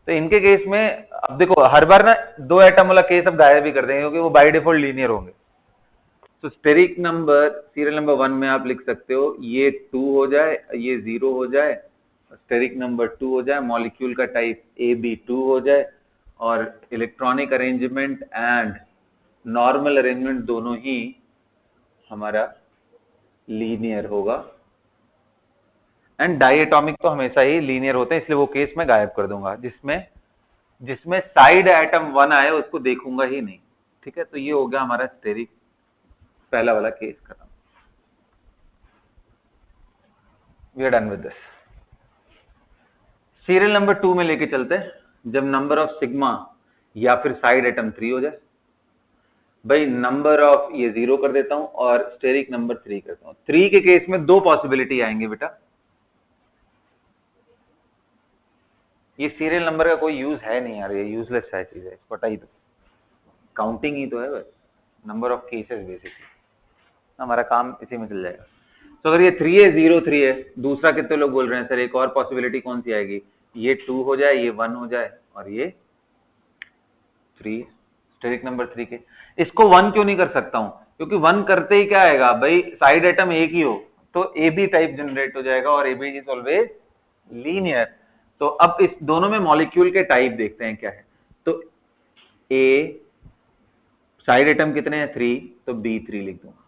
तो इनके केस में अब देखो हर बार ना 2 एटम वाला केस अब गायब भी कर देंगे क्योंकि वो बाय डिफॉल्ट लीनियर होंगे। तो स्टेरिक नंबर सीरियल नंबर 1 में आप लिख सकते हो ये 2 हो जाए, ये 0 हो जाए, स्टेरिक नंबर 2 हो जाए, मॉलिक्यूल का टाइप AB2 हो जाए, और electronic arrangement and normal arrangement दोनों ही हमारा लीनियर होगा। एंड डाइएटॉमिक तो हमेशा ही लीनियर होते हैं, इसलिए वो केस मैं गायब कर दूंगा, जिसमें साइड एटम 1 आए उसको देखूंगा ही नहीं, ठीक है। तो ये हो गया हमारा स्टेरिक पहला वाला केस खत्म। We are done with this. Serial number 2 में लेके चलते हैं, जब नंबर ऑफ सिग्मा या फिर साइड एटम 3 हो जाए। भाई नंबर ऑफ ये 0 कर देता हूं और स्टेरिक नंबर 3 करता हूं। 3 के केस में 2 पॉसिबिलिटी आएंगे बेटा, ये सीरियल नंबर का कोई यूज है नहीं यार, ये यूजलेस है चीज है, पता ही तो, काउंटिंग ही तो है बस, नंबर ऑफ केसेस बेसिकली, हमारा काम इसी में चल जाएगा। तो अगर ये 3 है, 0 3 है, दूसरा कितने लोग बोल रहे हैं सर एक और पॉसिबिलिटी कौन सी आएगी, ये 2 हो जाए, ये 1 हो जाए और ये 3, स्टेरिक नंबर 3 के। इसको 1 क्यों नहीं कर सकता हूं, क्योंकि 1 करते ही क्या आएगा भाई, साइड एटम एक ही हो तो AB टाइप जनरेट हो जाएगा और AB इज ऑलवेज लीनियर। तो अब इस दोनों में मॉलिक्यूल के टाइप देखते हैं क्या है। तो A साइड एटम कितने हैं 3, तो B3 लिख दूंगा।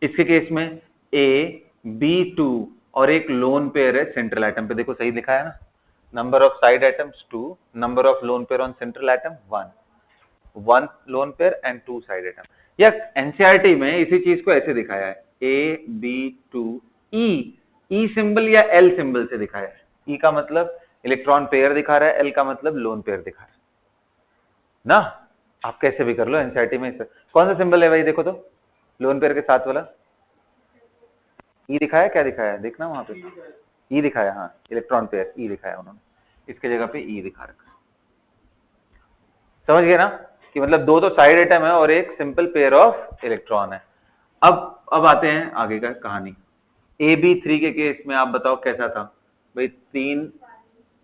इसके केस में AB2 और एक लोन पेयर है सेंट्रल एटम पे, देखो सही लिखा है ना, number of side atoms 2, number of lone pair on central atom 1 lone pair and 2 side atom. या एनसीईआरटी में इसी चीज को ऐसे दिखाया है, AB2E, E सिंबल या L सिंबल से दिखाया है। E का मतलब इलेक्ट्रॉन पेयर दिखा रहा है, L का मतलब लोन पेयर दिखा रहा है ना। आप कैसे भी कर लो, एनसीईआरटी में कौन सा सिंबल है भाई, देखो तो लोन पेयर के साथ वाला ई दिखाया, क्या दिखाया देखना वहां पे, ई दिखाया, हाँ इलेक्ट्रॉन पेयर ई दिखाया उन्होंने, इसके जगह पे ई दिखा रखा, समझ गए ना, कि मतलब 2 तो साइड एटम है और एक सिंपल पेयर ऑफ इलेक्ट्रॉन है। अब आते हैं आगे का कहानी। AB3 के केस में आप बताओ कैसा था भाई, 3,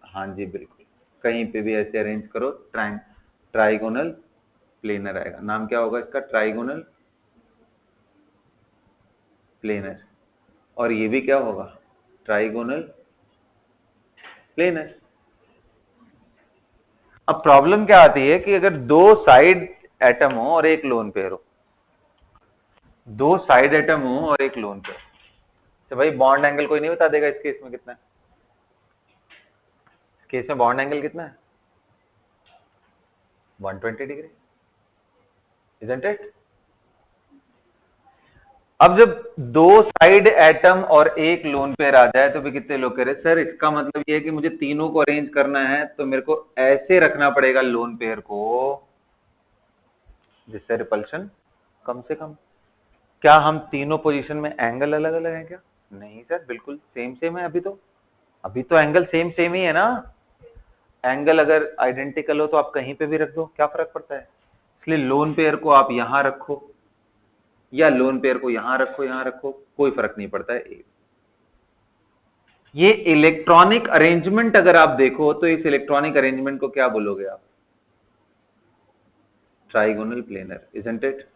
हाँ जी बिल्कुल, कहीं पे भी ऐसे अरेंज करो, ट्राइगोनल प्लेनर आएगा, नाम क्या होगा इसका, ट्राइगोनल प्लेनर, और ये भी क्या होगा, ट्राइगोनल प्लेनर। अब प्रॉब्लम क्या आती है कि अगर 2 साइड एटम हो और एक लोन पेयर हो, 2 साइड एटम हो और एक लोन पेयर, तो भाई बॉन्ड एंगल कोई नहीं बता देगा इस केस में कितना है, इस केस में बॉन्ड एंगल कितना है, 120 डिग्री, इजंट इट। अब जब 2 साइड एटम और एक लोन पेयर आ जाए तो भी कितने लोग कह रहे सर इसका मतलब ये है कि मुझे तीनों को अरेंज करना है तो मेरे को ऐसे रखना पड़ेगा लोन पेयर को जिससे रिपल्शन कम से कम। क्या हम तीनों पोजीशन में एंगल अलग अलग है क्या, नहीं सर बिल्कुल सेम सेम है, अभी तो एंगल सेम सेम ही है ना। एंगल अगर आइडेंटिकल हो तो आप कहीं पे भी रख दो, क्या फर्क पड़ता है। इसलिए लोन पेयर को आप यहां रखो या लोन पेयर को यहां रखो, कोई फर्क नहीं पड़ता है। ये इलेक्ट्रॉनिक अरेंजमेंट अगर आप देखो तो इस इलेक्ट्रॉनिक अरेंजमेंट को क्या बोलोगे आप, trigonal planar, isn't it.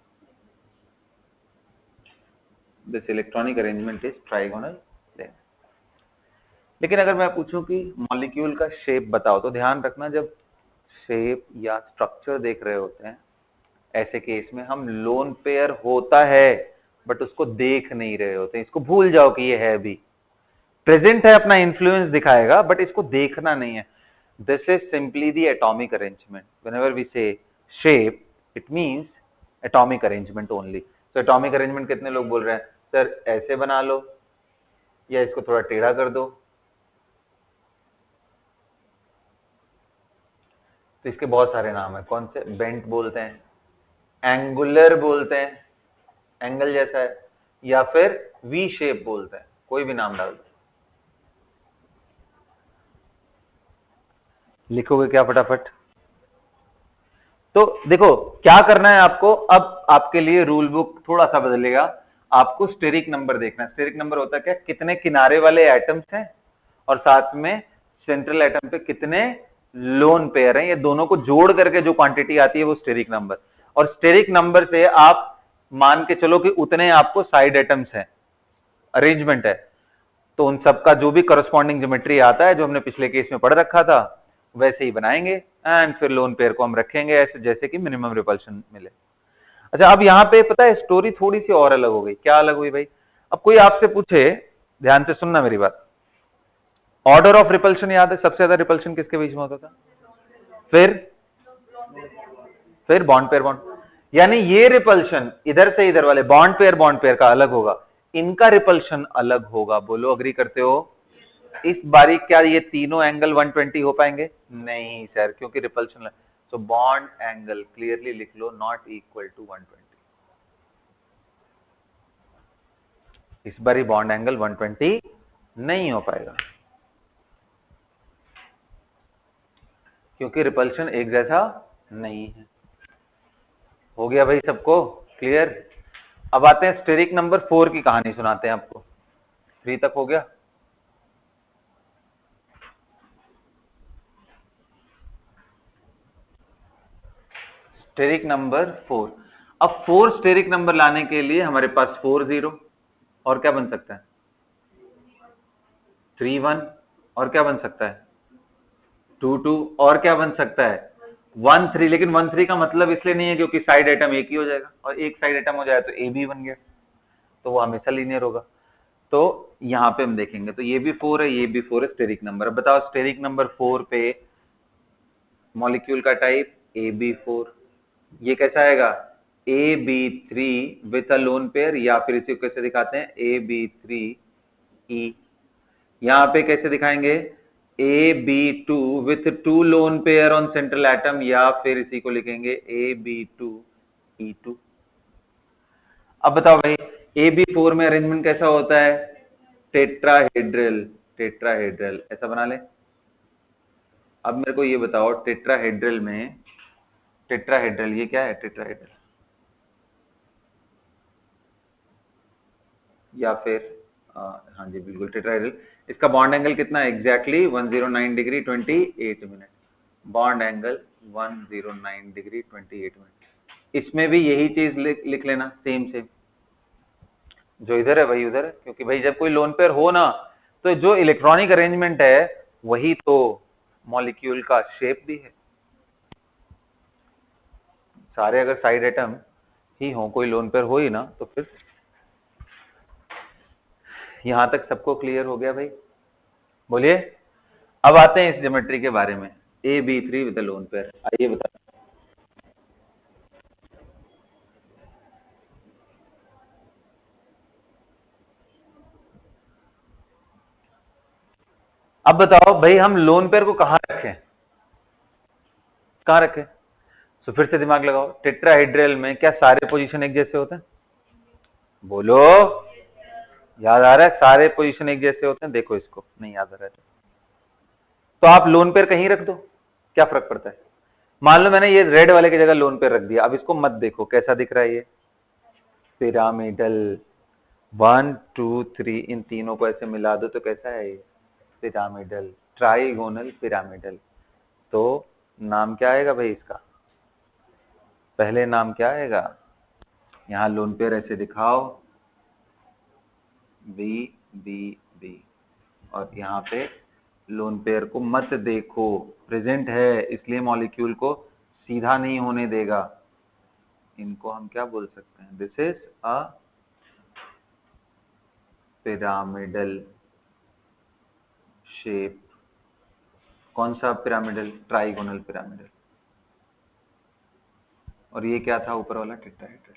This electronic arrangement is trigonal plane. लेकिन अगर मैं पूछूं कि मॉलिक्यूल का शेप बताओ, तो ध्यान रखना जब शेप या स्ट्रक्चर देख रहे होते हैं ऐसे केस में हम लोन पेयर होता है बट उसको देख नहीं रहे होते, इसको भूल जाओ कि ये है भी प्रेजेंट है, अपना इन्फ्लुएंस दिखाएगा बट इसको देखना नहीं है। This is simply the atomic arrangement. Whenever we say shape it means atomic arrangement only. तो एटॉमिक अरेंजमेंट कितने लोग बोल रहे हैं सर ऐसे बना लो या इसको थोड़ा टेढ़ा कर दो, तो इसके बहुत सारे नाम है। कौन से? बेंट बोलते हैं, एंगुलर बोलते हैं, एंगल जैसा है, या फिर वी शेप बोलते हैं, कोई भी नाम डाल दो। लिखोगे क्या फटाफट? तो देखो क्या करना है आपको, अब आपके लिए रूल बुक थोड़ा सा बदलेगा। आपको स्टेरिक नंबर देखना है। स्टेरिक नंबर होता है क्या? कितने किनारे वाले एटम्स हैं और साथ में सेंट्रल एटम पे कितने लोन पेयर हैं, ये दोनों को जोड़ करके जो क्वांटिटी आती है वो स्टेरिक नंबर। और स्टेरिक नंबर से आप मान के चलो कि उतने आपको साइड एटम्स हैं, अरेंजमेंट है, तो उन सबका जो भी करस्पॉन्डिंग ज्योमेट्री आता है जो हमने पिछले केस में पढ़ रखा था वैसे ही बनाएंगे एंड फिर लोन पेयर को हम रखेंगे ऐसे जैसे कि मिनिमम रिपल्शन मिले। अच्छा, अब यहाँ पे पता है स्टोरी थोड़ी सी और अलग हो गई। क्या अलग हुई भाई? अब कोई आपसे पूछे, ध्यान से सुनना मेरी बात, ऑर्डर ऑफ रिपल्शन याद है? सबसे ज्यादा रिपल्शन किसके बीच में होता था? फिर बॉन्ड पेयर बॉन्ड, यानी ये रिपल्शन इधर से इधर वाले बॉन्ड पेयर का अलग होगा, इनका रिपल्शन अलग होगा। बोलो अग्री करते हो? इस बारी क्या ये तीनों एंगल 120 हो पाएंगे? नहीं सर, क्योंकि repulsion. So bond angle clearly लिख लो, नॉट इक्वल टू 120। इस बारी बॉन्ड एंगल 120 नहीं हो पाएगा क्योंकि रिपल्शन एक जैसा नहीं है। हो गया भाई सबको क्लियर? अब आते हैं स्टेरिक नंबर 4 की कहानी सुनाते हैं आपको। 3 तक हो गया? Steric number 4। अब 4 स्टेरिक नंबर लाने के लिए हमारे पास 4 0 और क्या बन सकता है? 3 1 और क्या बन सकता है? 2 2 और क्या बन सकता है? 1 3। लेकिन 1 3 का मतलब इसलिए नहीं है क्योंकि साइड आइटम एक ही हो जाएगा, और एक साइड आइटम हो जाए तो ए बी बन गया, तो वो हमेशा लीनियर होगा। तो यहां पे हम देखेंगे तो ये भी 4 है, ये भी 4 है स्टेरिक नंबर। अब बताओ स्टेरिक नंबर 4 पे मॉलिक्यूल का टाइप AB4, ये कैसा आएगा? AB3 with a loan pair, या फिर इसे कैसे दिखाते हैं? AB3E। यहां पे कैसे दिखाएंगे? AB2 with 2 loan pair on central atom, या फिर इसी को लिखेंगे AB2E2। अब बताओ भाई AB4 में अरेंजमेंट कैसा होता है? टेट्राहेड्रल। टेट्राहेड्रल ऐसा बना ले। अब मेरे को ये बताओ टेट्राहेड्रल में, टेट्राहेड्रल ये क्या है? टेट्राहेड्रल या फिर हाँ जी बिल्कुल टेट्राहेड्रल। इसका बॉन्ड एंगल कितना है? Exactly 109 degree 28 minute. Bond angle 109 degree 28 minute. इसमें भी यही चीज लिख लेना, सेम सेम जो इधर है वही उधर है, क्योंकि भाई जब कोई लोन पेयर हो ना तो जो इलेक्ट्रॉनिक अरेंजमेंट है वही तो मॉलिक्यूल का शेप भी है। सारे अगर साइड एटम ही हो, कोई लोन पेयर हो ही ना, तो फिर यहां तक सबको क्लियर हो गया भाई? बोलिए। अब आते हैं इस ज्योमेट्री के बारे में, AB3 विद लोन पेयर। आइए बता। अब बताओ भाई हम लोन पेयर को कहां रखें? कहां रखें? तो फिर से दिमाग लगाओ, टेट्राहेड्रल में क्या सारे पोजीशन एक जैसे होते हैं? बोलो, याद आ रहा है? सारे पोजीशन एक जैसे होते हैं। देखो इसको नहीं याद आ रहा है तो आप लोन पेयर कहीं रख दो, क्या फर्क पड़ता है? मान लो मैंने ये रेड वाले की जगह लोन पेयर रख दिया, अब इसको मत देखो कैसा दिख रहा है ये पिरामिडल। 1 2 3 इन तीनों को ऐसे मिला दो तो कैसा है ये? Pyramidal, trigonal pyramidal. तो नाम क्या आएगा भाई इसका? पहले नाम क्या आएगा? यहां लोन पेयर ऐसे दिखाओ, बी बी बी, और यहाँ पे लोन पेयर को मत देखो, प्रेजेंट है इसलिए मॉलिक्यूल को सीधा नहीं होने देगा। इनको हम क्या बोल सकते हैं, this is a pyramidal shape. कौन सा पिरामिडल, ट्राइगोनल पिरामिडल। और ये क्या था ऊपर वाला, टेट्राहेड्रल।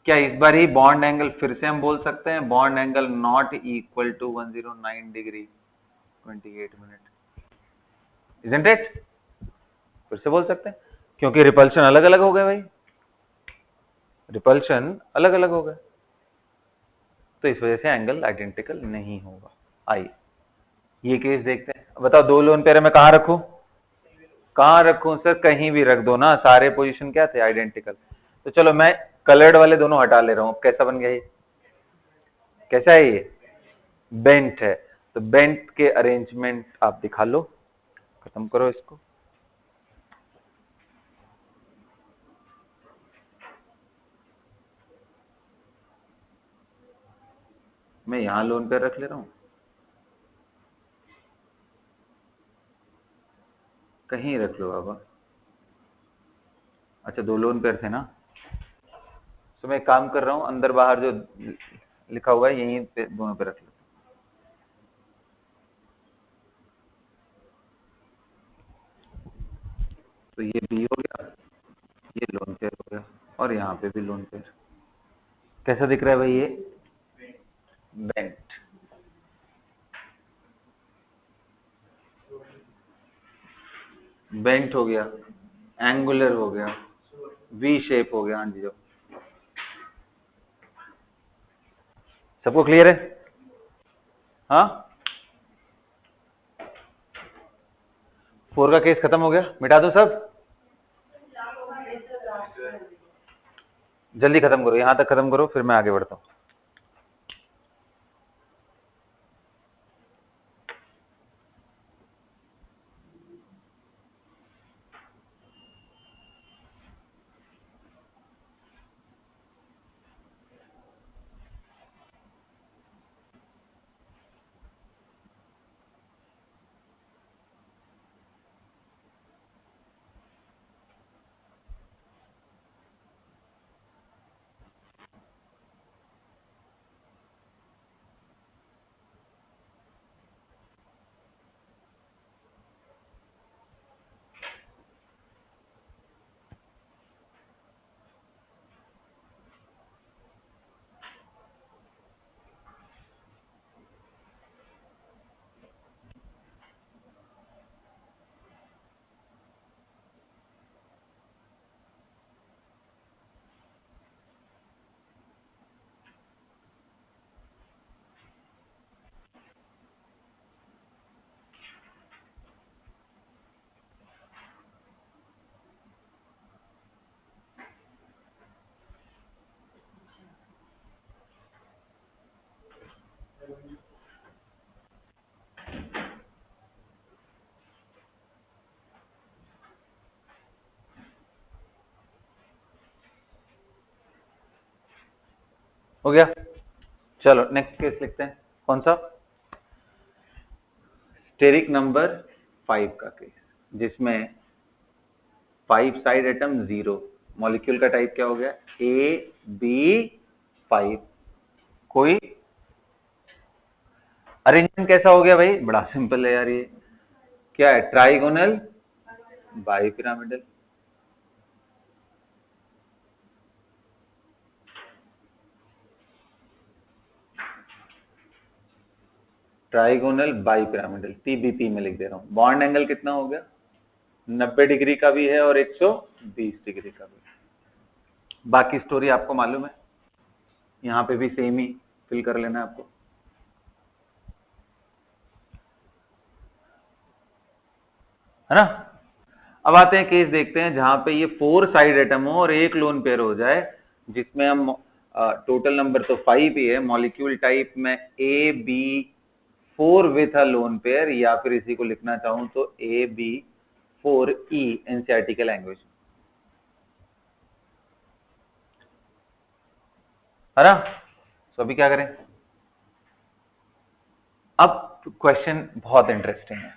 क्या इस बार ही बॉन्ड एंगल फिर से हम बोल सकते हैं, bond angle not equal to 109 degree 28 minute, isn't it? फिर से बोल सकते हैं, क्योंकि रिपल्शन अलग अलग हो गए भाई, रिपल्शन अलग अलग हो गए, तो इस वजह से एंगल आइडेंटिकल नहीं होगा। आइए ये केस देखते हैं। बताओ दो लोन पेयर में कहां रखूं, कहां रखूं सर, कहीं भी रख दो ना, सारे पोजीशन क्या थे, आइडेंटिकल। तो चलो मैं कलर्ड वाले दोनों हटा ले रहा हूं। कैसा बन गया ये, कैसा है ये, बेंट है। तो बेंट के अरेंजमेंट आप दिखा लो, खत्म करो इसको। मैं यहां लोन पेयर रख ले रहा हूं, कहीं रख लो बाबा। अच्छा दो लोन पेयर थे ना, तो मैं एक काम कर रहा हूं, अंदर बाहर जो लिखा हुआ है यहीं पे दोनों पे रख लो। तो ये बी हो गया, ये लोन पेयर हो गया, और यहाँ पे भी लोन पेयर। कैसा दिख रहा है भाई ये, बेंट। बेंट हो गया, एंगुलर हो गया, वी शेप हो गया। हाँ जी, जो सबको क्लियर है? हाँ, 4 का केस खत्म हो गया, मिटा दो सब, जल्दी खत्म करो, यहां तक खत्म करो, फिर मैं आगे बढ़ता हूँ। हो गया, चलो नेक्स्ट केस लिखते हैं। कौन सा, स्टेरिक नंबर 5 का केस, जिसमें 5 साइड एटम 0, मॉलिक्यूल का टाइप क्या हो गया, AB5। कोई अरेंजमेंट कैसा हो गया भाई, बड़ा सिंपल है यार, ये क्या है, trigonal bipyramidal. Trigonal bipyramidal, TBP में लिख दे रहा हूं। बॉन्ड एंगल कितना हो गया, 90 डिग्री का भी है और 120 डिग्री का भी। बाकी स्टोरी आपको मालूम है, यहाँ पे भी सेम ही फिल कर लेना है आपको। है ना, अब आते हैं केस देखते हैं जहां पे ये 4 साइड एटम हो और एक लोन पेयर हो जाए, जिसमें हम टोटल नंबर तो 5 ही है, मॉलिक्यूल टाइप में AB4 with a loan pair, या फिर इसी को लिखना चाहूं तो AB4E एनसीईआरटी के लैंग्वेज, है ना। तो अभी क्या करें? अब क्वेश्चन बहुत इंटरेस्टिंग है।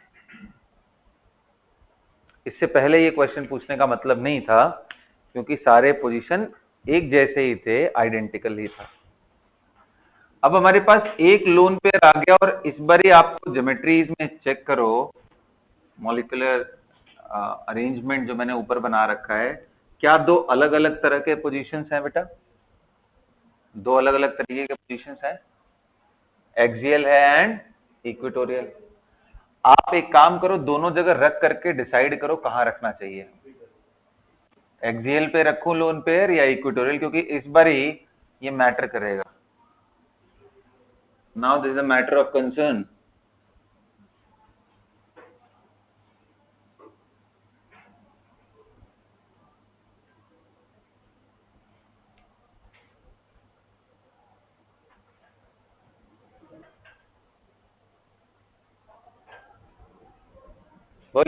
इससे पहले ये क्वेश्चन पूछने का मतलब नहीं था, क्योंकि सारे पोजीशन एक जैसे ही थे, आइडेंटिकल ही था। अब हमारे पास एक लोन पेयर आ गया, और इस बार ही आपको ज्योमेट्रीज में चेक करो, मॉलिक्यूलर अरेंजमेंट जो मैंने ऊपर बना रखा है, क्या दो अलग अलग तरह के पोजीशंस हैं बेटा? दो अलग अलग तरीके के पोजीशंस हैं, एक्सियल है एंड इक्वेटोरियल। आप एक काम करो, दोनों जगह रख करके डिसाइड करो कहां रखना चाहिए, एक्सियल पे रखूं लोन पेयर या इक्वेटोरियल, क्योंकि इस बार ही ये मैटर करेगा। Now this is a matter of concern. बोल,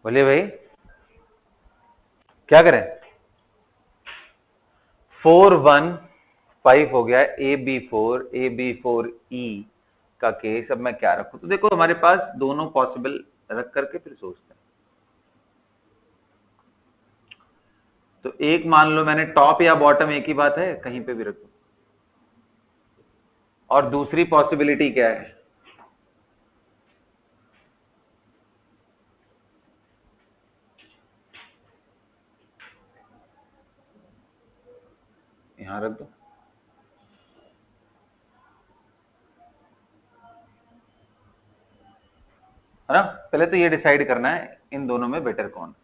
बोलिए भाई, क्या करें? 4 1 5 हो गया, AB4 का केस। अब मैं क्या रखूं? तो देखो हमारे पास दोनों पॉसिबल रख करके फिर सोचते हैं। तो एक मान लो मैंने टॉप या बॉटम एक ही बात है, कहीं पे भी रखो। और दूसरी पॉसिबिलिटी क्या है? यहां रख दो, है ना? पहले तो ये डिसाइड करना है इन दोनों में बेटर कौन।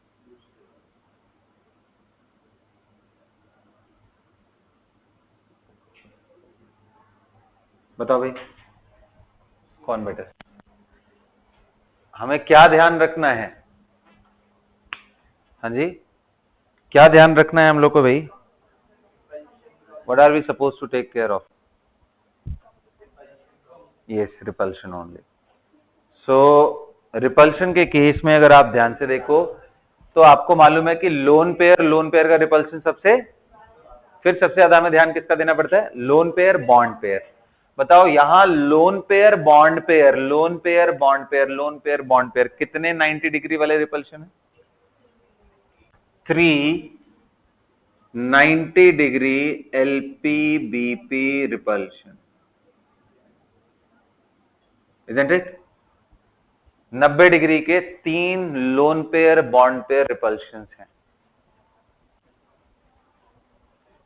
बताओ भाई, कौन बेटर? हमें क्या ध्यान रखना है? हाँ जी, क्या ध्यान रखना है हम लोग को भाई? What are we suppose to take care of? Yes, repulsion only. So repulsion के केस में अगर आप ध्यान से देखो, तो आपको मालूम है कि लोन पेयर का रिपल्शन सबसे, फिर सबसे ज्यादा हमें ध्यान किसका देना पड़ता है? Lone pair bond pair. बताओ यहां lone pair bond pair, lone pair bond pair, lone pair bond pair, कितने 90 डिग्री वाले रिपल्शन है? 3 90 degree LPBP repulsion, isn't it? 90 degree के 3 lone pair bond pair repulsion हैं।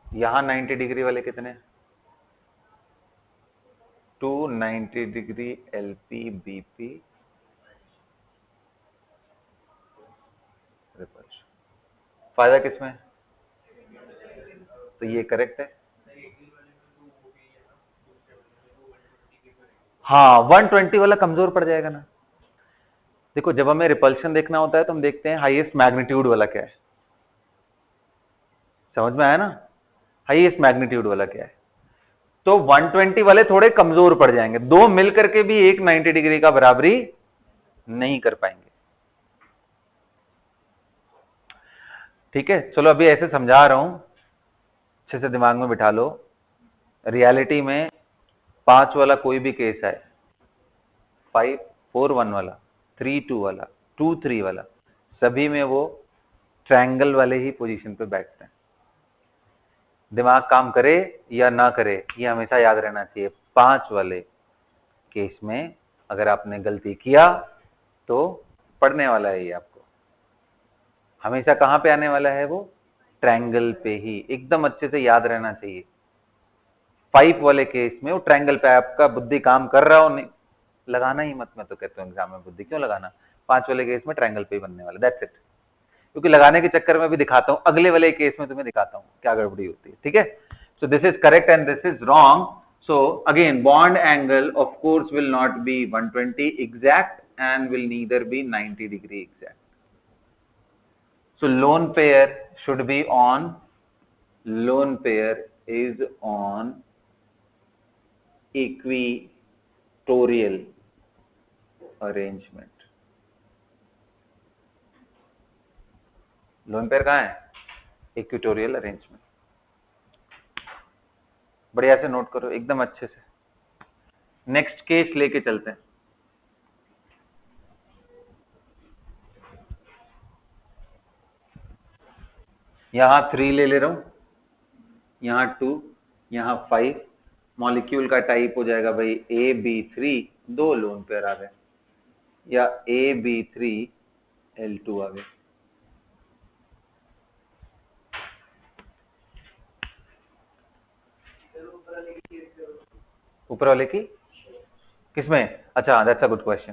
यहां 90 डिग्री वाले कितने? 290 डिग्री LPBP रिपल्शन। फायदा किसमें? तो ये करेक्ट है। हाँ, 120 वाला कमजोर पड़ जाएगा ना। देखो जब हमें रिपल्शन देखना होता है तो हम देखते हैं हाईएस्ट मैग्नीट्यूड वाला क्या है। समझ में आया ना? हाईएस्ट मैग्नीट्यूड वाला क्या है। तो 120 वाले थोड़े कमजोर पड़ जाएंगे, दो मिलकर के भी एक 90 डिग्री का बराबरी नहीं कर पाएंगे। ठीक है, चलो अभी ऐसे समझा रहा हूं, अच्छे से दिमाग में बिठा लो। रियलिटी में 5 वाला कोई भी केस है, 5 4 1 वाला, 3 2 वाला, 2 3 वाला, सभी में वो ट्रायंगल वाले ही पोजीशन पे बैठते हैं। दिमाग काम करे या ना करे, ये हमेशा याद रहना चाहिए। 5 वाले केस में अगर आपने गलती किया तो पढ़ने वाला है ये आपको, हमेशा कहां पे आने वाला है वो? ट्रायंगल पे ही, एकदम अच्छे से याद रहना चाहिए। 5 वाले केस में वो ट्रायंगल पे आपका बुद्धि काम कर रहा हो, नहीं लगाना ही मत। मैं तो कहता हूँ एग्जाम में बुद्धि क्यों लगाना, 5 वाले केस में ट्रायंगल पे ही बनने वाला, दैट्स इट। क्योंकि लगाने के चक्कर में भी दिखाता हूं, अगले वाले केस में तुम्हें दिखाता हूं क्या गड़बड़ी होती है। ठीक है, so this is correct and this is wrong. So again bond angle of course will not be 120 exact and will neither be 90 degree exact. So lone pair should be on, lone pair is on equilateral equatorial arrangement. Loan pair कहां है? Equatorial arrangement. बढ़िया से note करो एकदम अच्छे से। Next case लेके चलते हैं। यहां 3 ले रहा हूं, यहां 2, यहां 5। मॉलिक्यूल का टाइप हो जाएगा भाई AB3, 2 लोन पेयर आ गए, या AB3L2 आ गए। ऊपर वाले की किसमें? अच्छा, दैट्स अ गुड क्वेश्चन।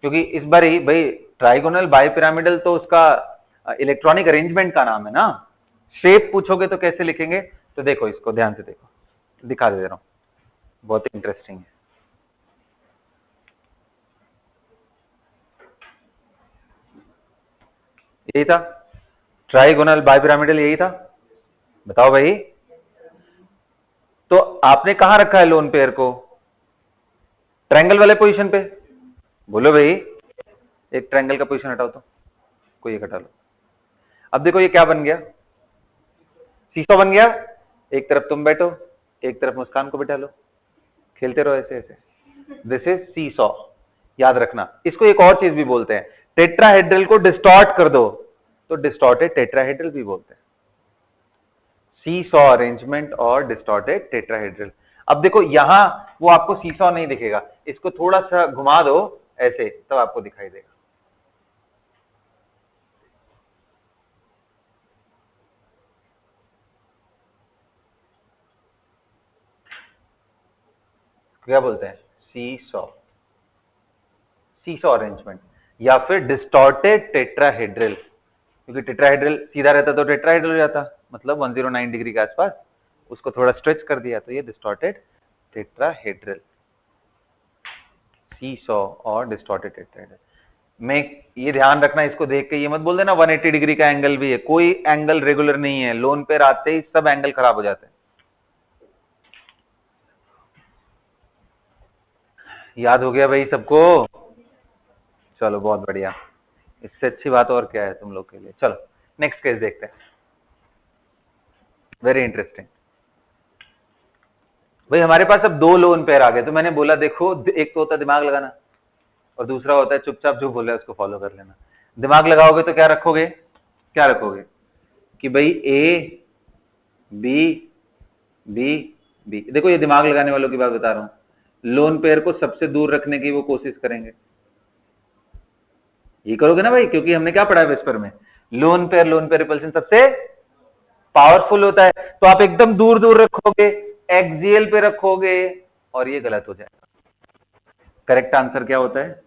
क्योंकि इस बार ही भाई ट्राइगोनल बाइपिरामिडल तो उसका इलेक्ट्रॉनिक अरेंजमेंट का नाम है ना। शेप पूछोगे तो कैसे लिखेंगे? तो देखो, इसको ध्यान से देखो, दिखा दे रहा हूं, बहुत इंटरेस्टिंग है। यही था ट्राइगोनल बाइपिरामिडल, यही था। बताओ भाई, तो आपने कहां रखा है लोन पेयर को? ट्रायंगल वाले पोजीशन पे। बोलो भाई, एक ट्रायंगल का पोजीशन हटाओ तो, कोई एक हटा लो। अब देखो ये क्या बन गया, सीसो बन गया। एक तरफ तुम बैठो, एक तरफ मुस्कान को बिठा लो, खेलते रहो ऐसे ऐसे। This is seesaw. याद रखना, इसको एक और चीज भी बोलते हैं, टेट्राहेड्रल को डिस्टॉर्ट कर दो तो डिस्टॉर्टेड टेट्राहेड्रल भी बोलते हैं। सीसॉ अरेंजमेंट और डिस्टॉर्टेड टेट्राहेड्रल। अब देखो यहां वो आपको सीसॉ नहीं दिखेगा, इसको थोड़ा सा घुमा दो ऐसे, तब तो आपको दिखाई देगा। क्या बोलते हैं? सीसॉ, सीसॉ अरेंजमेंट, या फिर डिस्टॉर्टेड टेट्राहेड्रल। क्योंकि टेट्राहेड्रल सीधा रहता तो टेट्राहेड्रल हो जाता, मतलब 109 डिग्री के आसपास, उसको थोड़ा स्ट्रेच कर दिया तो ये डिस्टॉर्टेड टेट्राहेड्रल। सीसॉ और डिस्टॉर्टेड टेट्राहेड्रल में ये ध्यान रखना, इसको देख के ये मत बोल देना 180 डिग्री का एंगल भी है, कोई एंगल रेगुलर नहीं है। लोन पेयर आते ही सब एंगल खराब हो जाते हैं। याद हो गया भाई सबको? चलो बहुत बढ़िया, इससे अच्छी बात और क्या है तुम लोग के लिए। चलो नेक्स्ट केस देखते हैं, वेरी इंटरेस्टिंग। भाई हमारे पास अब 2 लोन पेयर आ गए, तो मैंने बोला देखो, एक तो होता है दिमाग लगाना, और दूसरा होता है चुपचाप जो बोले उसको फॉलो कर लेना। दिमाग लगाओगे तो क्या रखोगे? क्या रखोगे कि भाई ए बी बी बी। देखो ये दिमाग लगाने वालों की बात बता रहा हूं, लोन पेयर को सबसे दूर रखने की वो कोशिश करेंगे। ये करोगे ना भाई, क्योंकि हमने क्या पढ़ा है वेस्पर में, लोन पेयर रिपल्शन सबसे पावरफुल होता है, तो आप एकदम दूर दूर रखोगे, एक्सियल पे रखोगे, और ये गलत हो जाएगा। करेक्ट आंसर क्या होता है?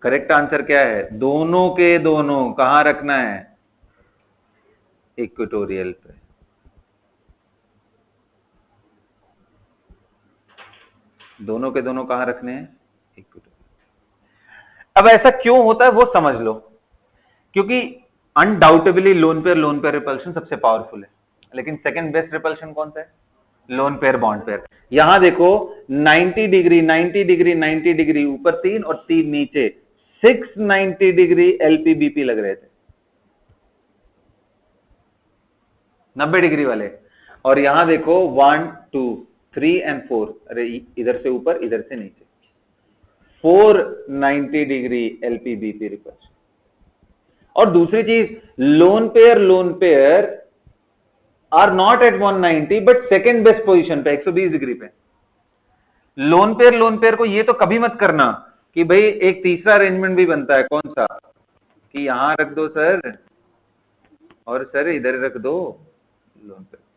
करेक्ट आंसर क्या है? दोनों के दोनों कहां रखना है? इक्वेटोरियल पे। दोनों के दोनों कहां रखने हैं? इक्वेटोरियल। अब ऐसा क्यों होता है वो समझ लो, क्योंकि अनडाउटेबली लोन पेयर रिपल्शन सबसे पावरफुल है, लेकिन सेकंड बेस्ट रिपल्शन कौन सा है? Lone pair bond pair. यहां देखो 90 डिग्री 90 डिग्री 90 डिग्री ऊपर 3 और 3 नीचे, 690 डिग्री एलपीबीपी लग रहे थे, 90 डिग्री वाले। और यहां देखो 1 2 3 एंड 4, अरे इधर से ऊपर इधर से नीचे, 490 डिग्री एलपीबीपी रिपल्शन। और दूसरी चीज, lone pair are not at 190 but second best position पे 120 डिग्री पे। लोन पेयर को ये तो कभी मत करना कि भाई एक तीसरा अरेंजमेंट भी बनता है, कौन सा, कि यहां रख दो सर और सर इधर रख दो लोन पेयर।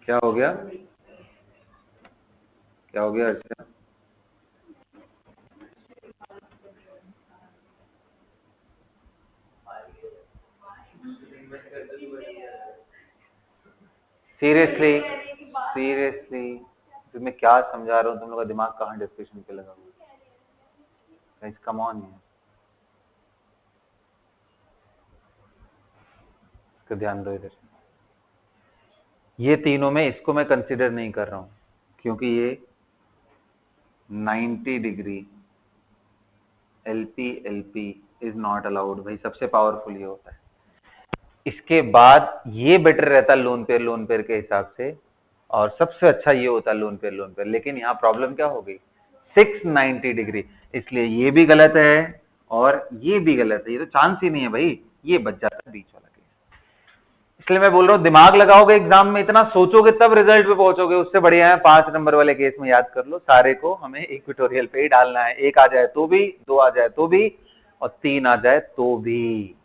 क्या हो गया? क्या हो गया? अच्छा, सीरियसली सीरियसली मैं क्या समझा रहा हूँ, तुम लोग का दिमाग कहाँ डिस्कशन पे लगा हुआ है? कम ऑन है, इसको ध्यान दो इधर। ये तीनों में इसको मैं कंसिडर नहीं कर रहा हूं क्योंकि ये 90 degree LP LP is not allowed. भाई सबसे पावरफुल ये होता है। इसके बाद ये बेटर रहता लोन पेयर के हिसाब से, और सबसे अच्छा ये होता लोन पेयर। लेकिन यहाँ प्रॉब्लम क्या हो गई, 690 डिग्री, इसलिए ये भी गलत है और ये भी गलत है। ये तो चांस ही नहीं है भाई, ये बच जाता है बीच वाला केस। इसलिए मैं बोल रहा हूं दिमाग लगाओगे एग्जाम में, इतना सोचोगे तब रिजल्ट पे पहुंचोगे। उससे बढ़िया है 5 नंबर वाले केस में याद कर लो, सारे को हमें इक्वेटोरियल पे ही डालना है। 1 आ जाए तो भी, 2 आ जाए तो भी, और 3 आ जाए तो भी।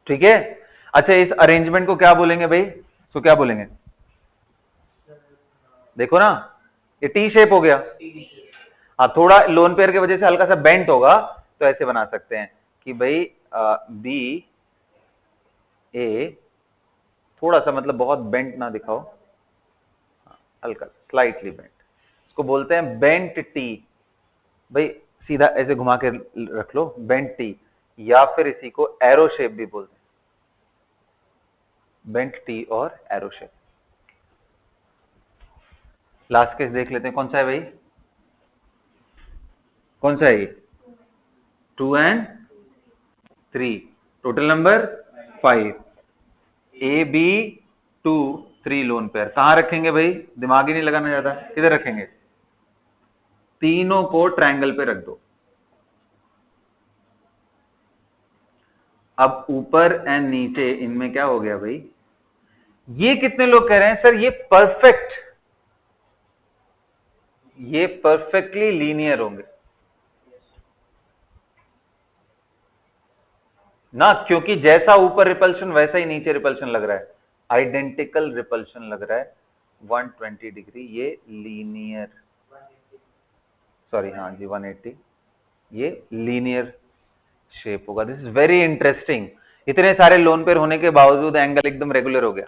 ठीक है। अच्छा, इस अरेंजमेंट को क्या बोलेंगे भाई, तो क्या बोलेंगे, देखो ना ये टी शेप हो गया। हाँ, थोड़ा लोन पेयर की वजह से हल्का सा बेंट होगा, तो ऐसे बना सकते हैं कि भाई बी ए, थोड़ा सा मतलब बहुत बेंट ना दिखाओ, हल्का स्लाइटली बेंट, इसको बोलते हैं बेंट टी। भाई सीधा ऐसे घुमा के रख लो, बेंट टी, या फिर इसी को एरो शेप भी बोलते हैं, बेंट टी और एरो शेप। लास्ट केस देख लेते हैं, कौन सा है भाई, कौन सा है, 2 and 3, total number 5, a b 2 3 lone pair. कहां रखेंगे भाई, दिमाग ही नहीं लगाना ज्यादा, किधर रखेंगे, तीनों को ट्रायंगल पे रख दो। अब ऊपर एंड नीचे इनमें क्या हो गया भाई, ये कितने लोग कह रहे हैं सर ये परफेक्टली लीनियर होंगे ना, क्योंकि जैसा ऊपर रिपल्शन वैसा ही नीचे रिपल्शन लग रहा है, आइडेंटिकल रिपल्शन लग रहा है 120 डिग्री, ये लीनियर, सॉरी हाँ जी 180, ये लीनियर शेप होगा। This is very interesting. इतने सारे लोन पेयर होने के बावजूद एंगल एकदम रेगुलर हो गया,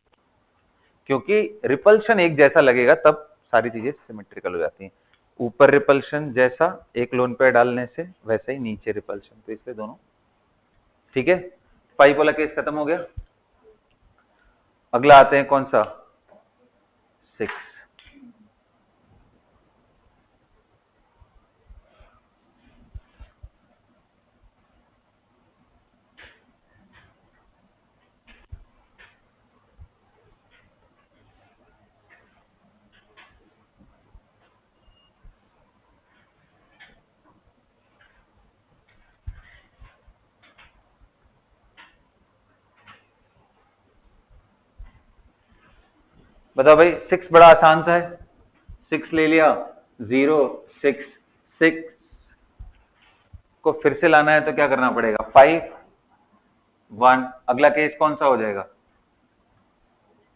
क्योंकि रिपल्शन एक जैसा लगेगा तब सारी चीजें सिमेट्रिकल हो जाती हैं। ऊपर रिपल्शन जैसा एक लोन पेयर डालने से, वैसे ही नीचे रिपल्शन, तो इसलिए दोनों ठीक है। 5 वाला केस खत्म हो गया। अगला आते हैं कौन सा, 6। बताओ भाई, 6 बड़ा आसान सा है, 6 ले लिया, 0 6 6 को फिर से लाना है तो क्या करना पड़ेगा, 5 1। अगला केस कौन सा हो जाएगा,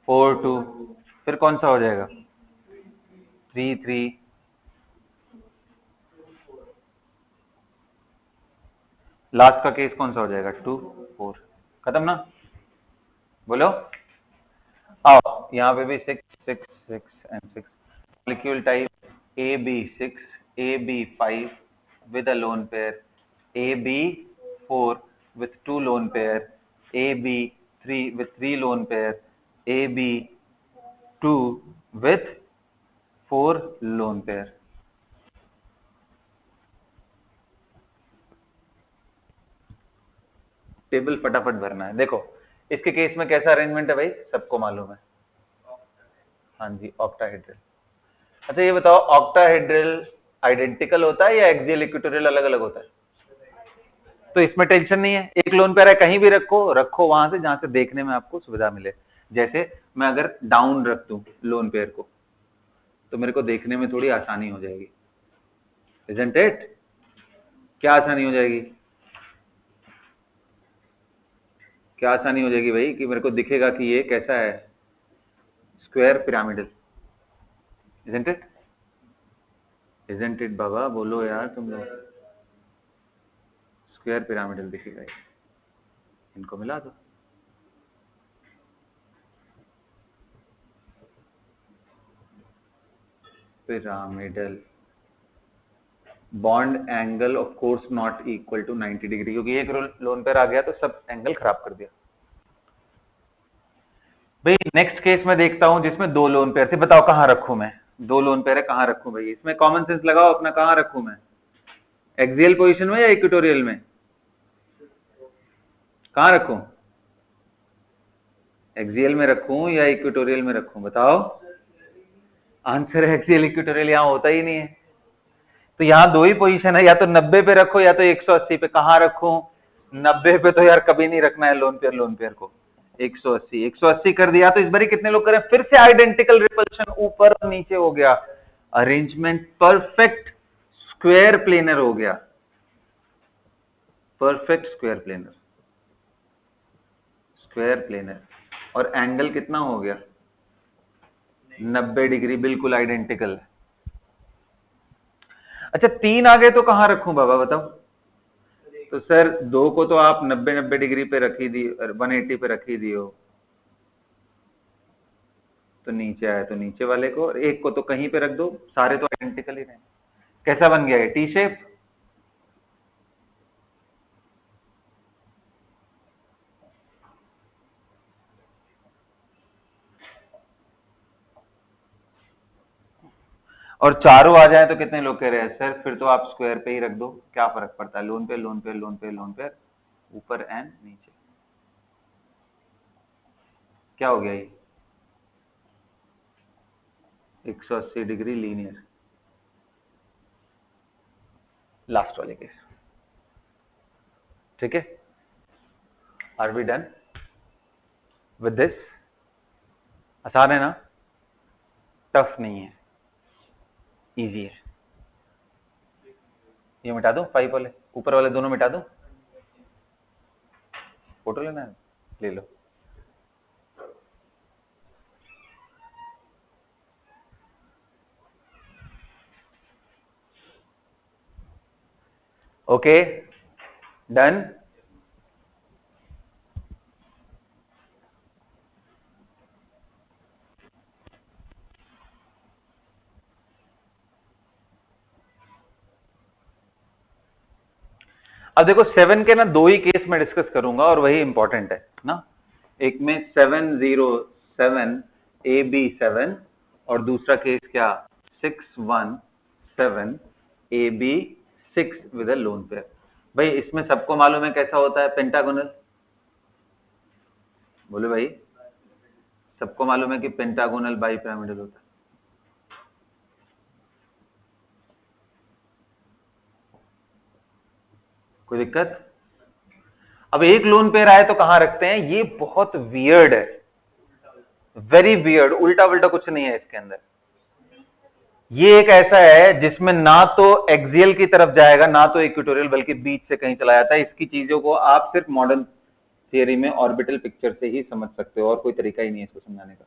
4 2, फिर कौन सा हो जाएगा, 3 3, लास्ट का केस कौन सा हो जाएगा, 2 4। खत्म ना, बोलो। आओ यहाँ पे भी 6 6 6 and 6, molecule type a b 6 a b 5 with a lone pair, AB 4 with 2 lone pair, AB 3 with 3 lone pair, AB 2 with 4 lone pair। Table फटाफट भरना है। देखो इसके केस में कैसा अरेंजमेंट है भाई, सबको मालूम है, हाँ जी ऑक्टाहेड्रल। अच्छा ये बताओ, ऑक्टाहेड्रल आइडेंटिकल होता है या एक्सियल इक्वेटोरियल अलग अलग होता है, तो इसमें टेंशन नहीं है, एक लोन पेयर है कहीं भी रखो, रखो वहां से जहां से देखने में आपको सुविधा मिले। जैसे मैं अगर डाउन रख दूं लोन पेयर को, तो मेरे को देखने में थोड़ी आसानी हो जाएगी, इजंट इट, क्या आसानी हो जाएगी, क्या आसानी हो जाएगी भाई, कि मेरे को दिखेगा कि ये कैसा है, square pyramidal, isn't it, isn't it बाबा, बोलो यार तुम लोग, स्क्वायर पिरामिडल दिखेगा, इनको मिला दो, pyramidal bond angle of course not equal to 90 degree, क्योंकि एक लोन पेयर आ गया तो सब एंगल खराब कर दिया। भाई नेक्स्ट केस में देखता हूं जिसमें दो लोन पेयर थे, बताओ कहां रखूं मैं? दो लोन पेयर है, कहां रखूं भाई? इसमें कॉमन सेंस लगाओ अपना, कहां रखूं मैं? एक्सियल पोजीशन में या इक्वेटोरियल में? कहां रखूं? एक्सियल में रखूं या इक्वेटोरियल में रखूं, बताओ? आंसर है एक्सियल, इक्वेटोरियल यहां होता ही नहीं है। तो यहां दो ही पोजीशन है, या तो 90 पे रखो या तो 180 पे। कहां रखूं? 90 पे तो यार कभी नहीं रखना है लोन पेयर को। 180 कर दिया तो इस बारी कितने लोग करें? फिर से आइडेंटिकल रिपल्शन, ऊपर और नीचे हो गया। अरेंजमेंट परफेक्ट स्क्वायर प्लेनर हो गया, perfect square planar, square planar. और एंगल कितना हो गया? 90 डिग्री, बिल्कुल आइडेंटिकल। अच्छा 3 आ गए तो कहां रखूं बाबा, बताओ? तो सर दो को तो आप 90 डिग्री पे रख ही दी, 180 पे रख ही दियो, तो नीचे आया तो नीचे वाले को, और एक को तो कहीं पे रख दो, सारे तो आइडेंटिकल ही रहे। कैसा बन गया ये? T shape. और चारों आ जाए तो कितने लोग कह रहे हैं सर फिर तो आप स्क्वायर पे ही रख दो, क्या फर्क पड़ता है? लोन पे लोन पे लोन पे लोन पे, ऊपर एंड नीचे। क्या हो गया ये? 180 डिग्री लीनियर। लास्ट वाले केस, ठीक है? Are we done with this? आसान है ना? टफ नहीं है, इजी है। ये मिटा दो, 5 वाले ऊपर वाले दोनों मिटा दो। फोटो लेना है, ले लो। Okay done. अब देखो 7 के ना दो ही केस में डिस्कस करूंगा और वही इंपॉर्टेंट है ना। एक में 707 AB7 और दूसरा केस क्या? 617 AB6 with a lone pair. भाई इसमें सबको मालूम है कैसा होता है पेंटागोनल? बोले भाई, सबको मालूम है कि पेंटागोनल बाई पिरामिडल होता है। कोई दिक्कत? अब एक लोन पेयर आए तो कहां रखते हैं? ये बहुत वियर्ड है, वेरी वियर्ड। उल्टा उल्टा कुछ नहीं है इसके अंदर। ये एक ऐसा है जिसमें ना तो एक्सियल की तरफ जाएगा ना तो इक्वेटोरियल, बल्कि बीच से कहीं चला जाता है। इसकी चीजों को आप सिर्फ मॉडर्न थियरी में ऑर्बिटल पिक्चर से ही समझ सकते हो, और कोई तरीका ही नहीं है इसको समझाने का।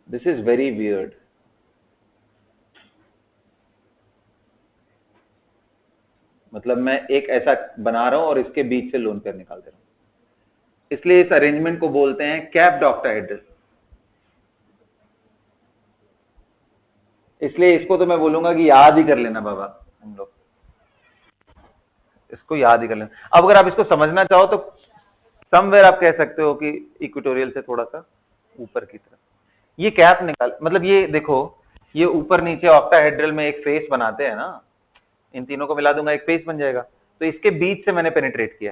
This is very weird. मतलब मैं एक ऐसा बना रहा हूं और इसके बीच से लोन पेयर निकाल दे रहा हूं, इसलिए इस अरेंजमेंट को बोलते हैं कैप्ड ऑक्टाहेड्रल। इसलिए इसको तो मैं बोलूंगा कि याद ही कर लेना बाबा, हम लोग इसको याद ही कर लेना। अब अगर आप इसको समझना चाहो तो समवेयर आप कह सकते हो कि इक्वेटोरियल से थोड़ा सा ऊपर की तरफ ये कैप निकाल, मतलब ये देखो, ये ऊपर नीचे ऑक्टाहेड्रल में एक फेस बनाते हैं ना, इन तीनों को मिला दूंगा एक फेस बन जाएगा। तो इसके बीच से मैंने पेनिट्रेट किया,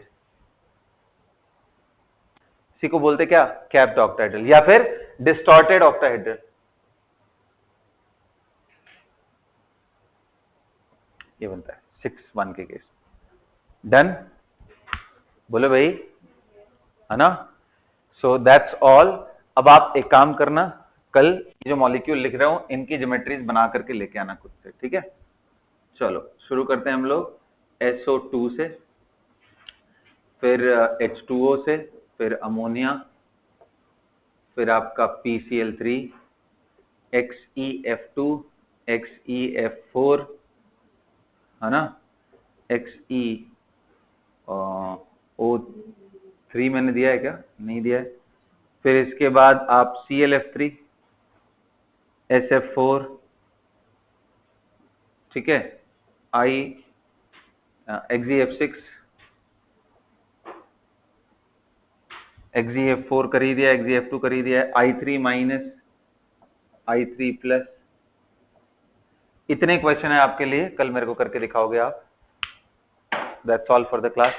इसी को बोलते क्या? कैप्ड ऑक्टाहेड्रल या फिर डिस्टॉर्टेड ऑक्टाहेड्रल। ये बनता है 6-1 के केस। डन? बोले भाई, है ना? So that's all. अब आप एक काम करना, कल जो मॉलिक्यूल लिख रहा हूं इनकी ज्योमेट्रीज बना करके लेके आना खुद से, ठीक है? चलो शुरू करते हैं हम लोग SO2 से, फिर H2O से, फिर अमोनिया, फिर आपका PCl3, XeF2, XeF4, है ना? XeO3 मैंने दिया है क्या? नहीं दिया है। फिर इसके बाद आप ClF3, SF4, ठीक है? XeF6, XeF4 कर ही दिया, XeF2 कर ही दिया, I3 माइनस I3 प्लस। इतने क्वेश्चन है आपके लिए, कल मेरे को करके दिखाओगे आप। That's all for the class.